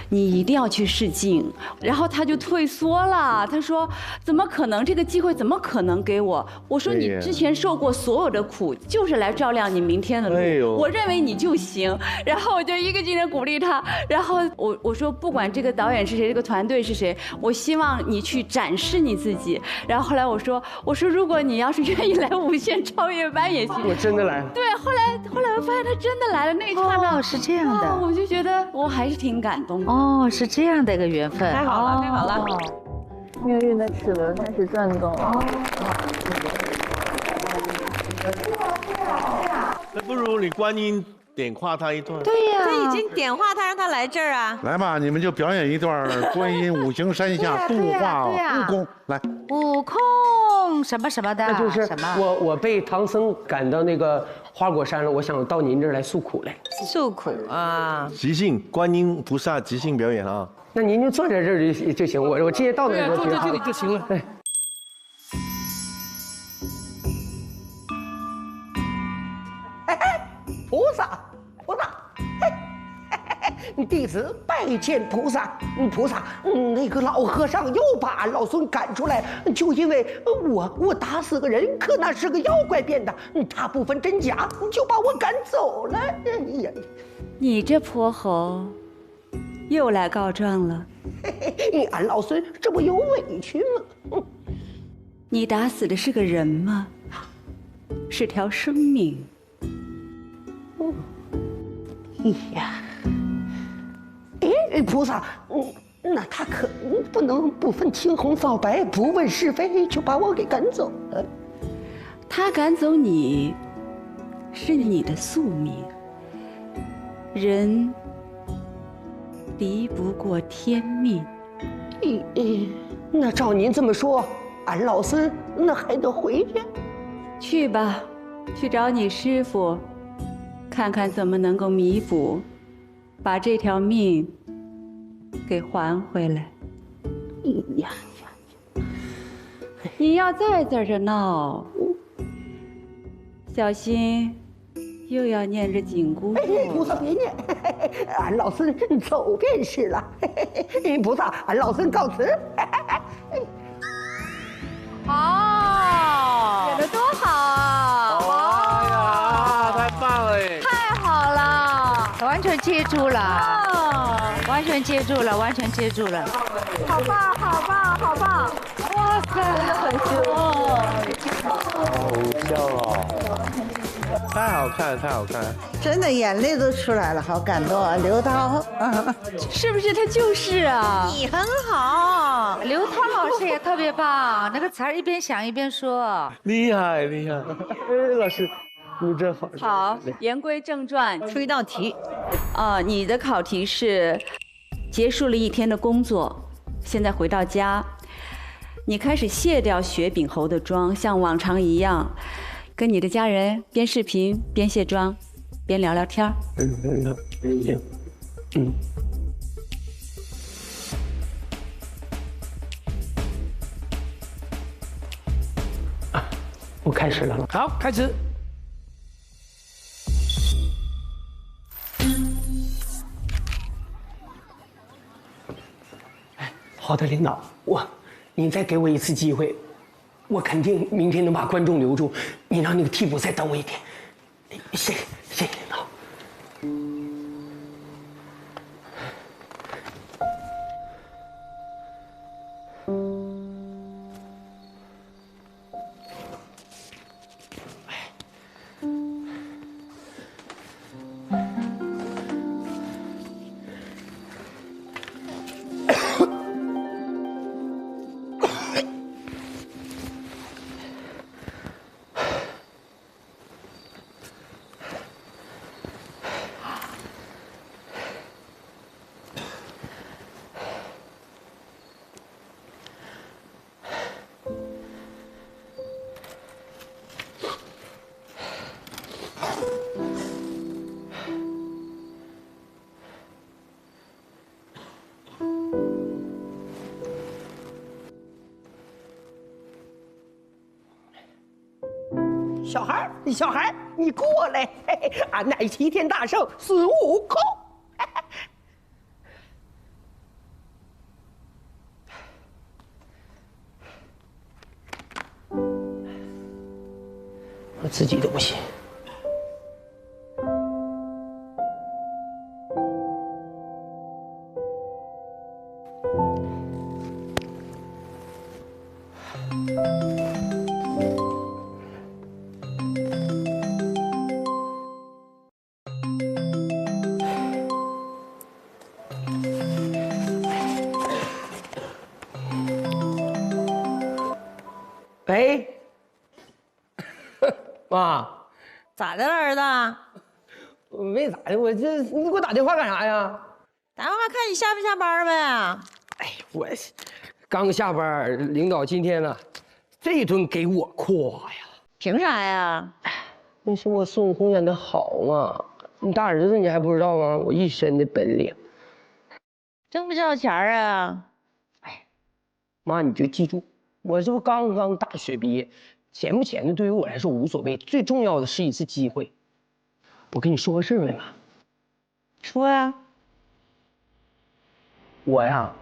你一定要去试镜，然后他就退缩了。他说：“怎么可能？这个机会怎么可能给我？”我说：“你之前受过所有的苦，就是来照亮你明天的路。我认为你就行。”然后我就一个劲的鼓励他。然后我说：“不管这个导演是谁，这个团队是谁，我希望你去展示你自己。”然后后来我说：“如果你要是愿意来无限超越班也行。”我真的来了。对，后来我发现他真的来了，那一刹那是这样的，我就觉得我还是挺感动。哦，是这样的一个缘分，太好了，太好了！命运的齿轮开始转动了。那不如你观音点化他一段。对呀，他已经点化他，让他来这儿啊！来吧，你们就表演一段观音五行山下度化悟空，来。悟空送什么什么的？那就是什么？我被唐僧赶到那个花果山了，我想到您这儿来诉苦来。诉苦啊！即兴观音菩萨即兴表演啊！那您就坐在这儿就行，我直接到那儿坐在这里就行了。对。菩萨，弟子拜见菩萨。菩萨，那个老和尚又把俺老孙赶出来，就因为我打死个人，可那是个妖怪变的，他不分真假，就把我赶走了。哎呀，你这泼猴，又来告状了。俺老孙这不有委屈吗？你打死的是个人吗？是条生命。呀，菩萨，那他可不能不分青红皂白，不问是非就把我给赶走了。他赶走你，是你的宿命。人敌不过天命。那照您这么说，俺老孙那还得回去？去吧，去找你师傅，看看怎么能够弥补，把这条命给还回来。呀，你要再在这闹，小心又要念着紧箍咒。菩萨别念，俺老孙走便是了。菩萨，俺老孙告辞。好，演得多好啊！哎呀，太棒了！太好了，完全接住了，完全接住了，完全接住了。好棒，好棒，好棒！哇塞，真的很凶。好笑哦！太好看了，太好看了！真的眼泪都出来了，好感动啊！刘涛，是不是他就是啊？你很好，刘涛老师也特别棒，那个词儿一边想一边说，厉害厉害！老师，你真好。好，言归正传，出一道题。你的考题是：结束了一天的工作，现在回到家，你开始卸掉雪饼猴的妆，像往常一样，跟你的家人边视频边卸妆，边聊聊天儿。我开始了。好，开始。好的，领导，您再给我一次机会，我肯定明天能把观众留住。你让那个替补再等我一天，谢谢领导。小孩，你过来，俺乃齐天大圣孙悟空。我自己都不信。喂，妈，咋的了，儿子？没咋的，你给我打电话干啥呀？打电话看你下不下班呗。哎，我刚下班，领导今天呢，这一顿给我夸呀！凭啥呀？那是我孙悟空演的好嘛，你大儿子你还不知道吗？我一身的本领。挣不着钱啊？妈，你就记住，我这不刚刚大学毕业，钱不钱的对于我来说无所谓，最重要的是一次机会。我跟你说个事儿呗，妈。说呀。我呀，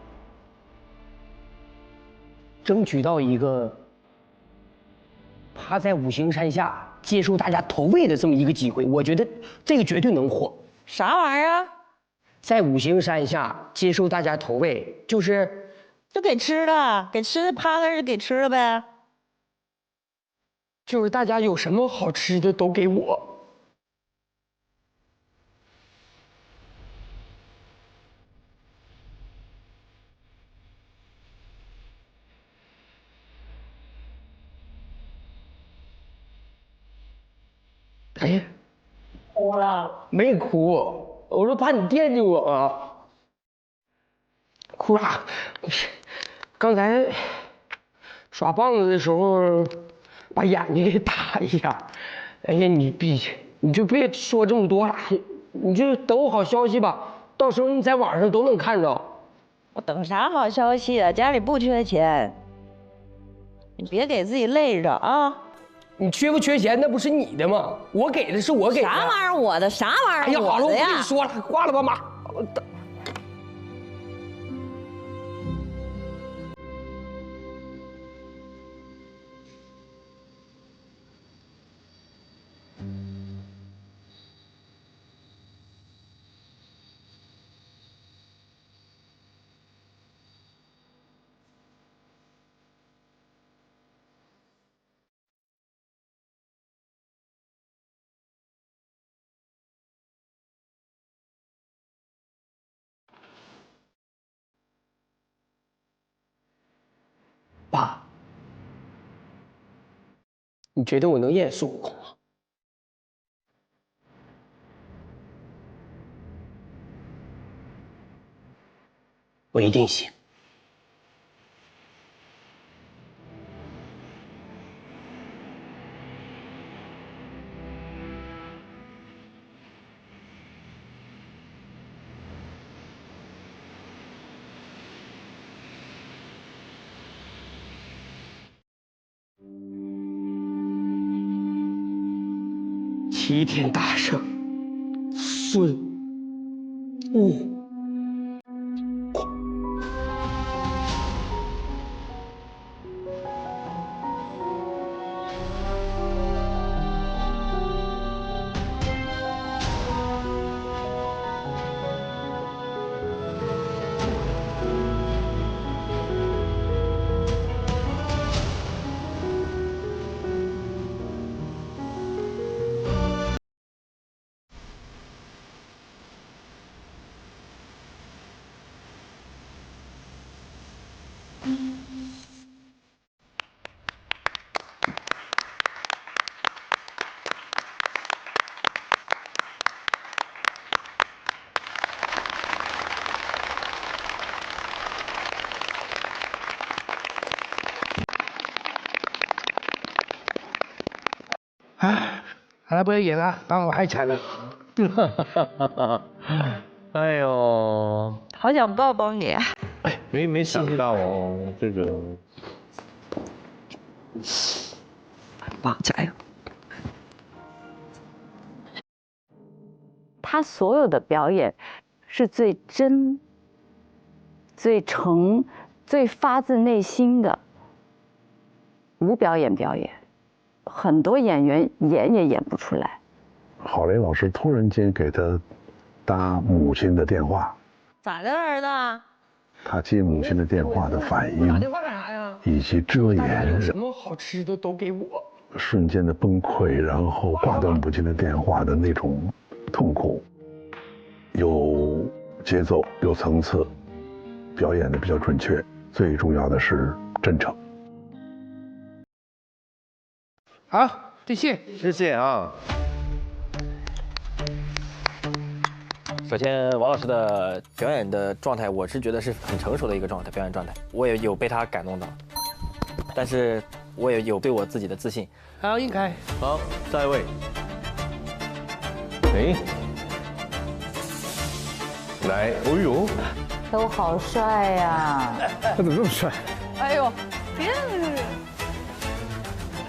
争取到一个他在五行山下接受大家投喂的这么一个机会，我觉得这个绝对能火。啥玩意儿啊？在五行山下接受大家投喂，就给吃的，给吃的，趴那儿给吃了呗。就是大家有什么好吃的都给我。哎呀，哭了？没哭，我说怕你惦记我啊。哭啥？刚才耍棒子的时候把眼睛给打一下。哎呀，你就别说这么多了，你就等我好消息吧，到时候你在网上都能看着。我等啥好消息啊？家里不缺钱，你别给自己累着啊。你缺不缺钱那不是你的吗？我给的是我给的。啥玩意儿我的？啥玩意儿？哎呀，好了，我不跟你说了，挂了吧，妈。爸，你觉得我能演孙悟空吗？我一定行。齐天大圣，孙悟空。哎，好了，不要演了，把我害惨了。哎呦，好想抱抱你啊！哎，没想到哦，这个。棒，加油！他所有的表演是最真、最诚、最发自内心的，无表演表演，很多演员演也演不出来。郝蕾老师突然间给他打母亲的电话，咋的，儿子？他接母亲的电话的反应，打电话干啥呀？以及遮掩，有什么好吃的都给我。瞬间的崩溃，然后挂断母亲的电话的那种痛苦，有节奏，有层次，表演的比较准确，最重要的是真诚。好，谢谢，谢谢啊。首先，王老师的表演的状态，我是觉得是很成熟的一个状态，表演状态，我也有被他感动到。但是我也有对我自己的自信。好，应凯。好，下一位。哎，来，哦呦，都好帅呀！他怎么这么帅？哎呦，别！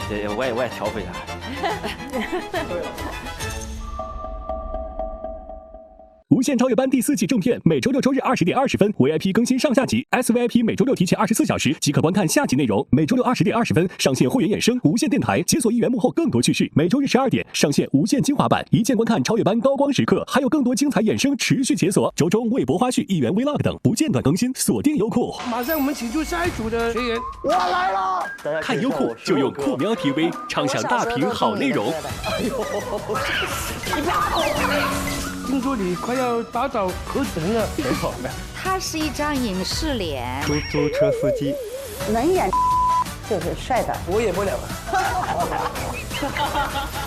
我也调侃一下。无限超越班第4季正片，每周6、周日20点20分 ，VIP 更新上下集 ，SVIP 每周6提前24小时即可观看下集内容。每周6 20点20分上线会员衍生无限电台，解锁一元幕后更多趣事。每周日12点上线无限精华版，一键观看超越班高光时刻，还有更多精彩衍生持续解锁。周中微博花絮、一元 Vlog 等不间断更新，锁定优酷。马上我们请出下一组的学员，我来了。看优酷就用酷喵 TV， 畅享大屏好内容。哎呦，听说你快要打倒合成了，没有。他是一张影视脸，出租车司机，能演就是帅的，我演不了。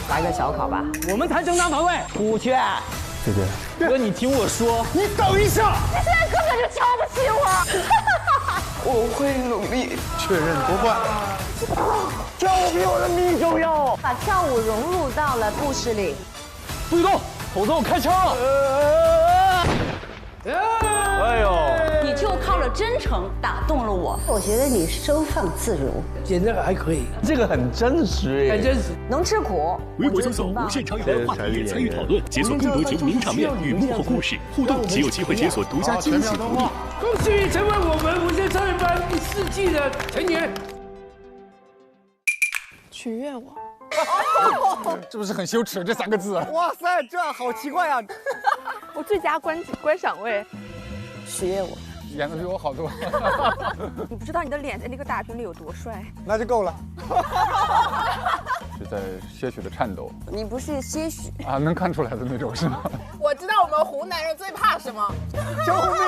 来个小考吧，我们谈正当防卫，不去。姐姐，哥，你听我说，你等一下，你现在根本就瞧不起我。我会努力，确认夺冠。跳舞比我的命重要。把跳舞融入到了故事里。不许动，否则我开枪了。哎呦，你就靠着真诚打动了我。我觉得你收放自如，演的还可以，这个很真实耶，很真实。能吃苦。微博搜索无限超越班，话题也参与讨论，解锁更多节目名场面与幕后故事，互动即有机会解锁独家惊喜福利。恭喜你成为我们无限超越班第4季的成员。取悦我。是不是很羞耻这3个字啊？哇塞，这好奇怪啊！我最佳观赏位，取悦我。演的比我好多。你不知道你的脸在那个大屏里有多帅。那就够了。是在些许的颤抖。你不是些许啊，能看出来的那种是吗？我知道我们湖南人最怕什么。救命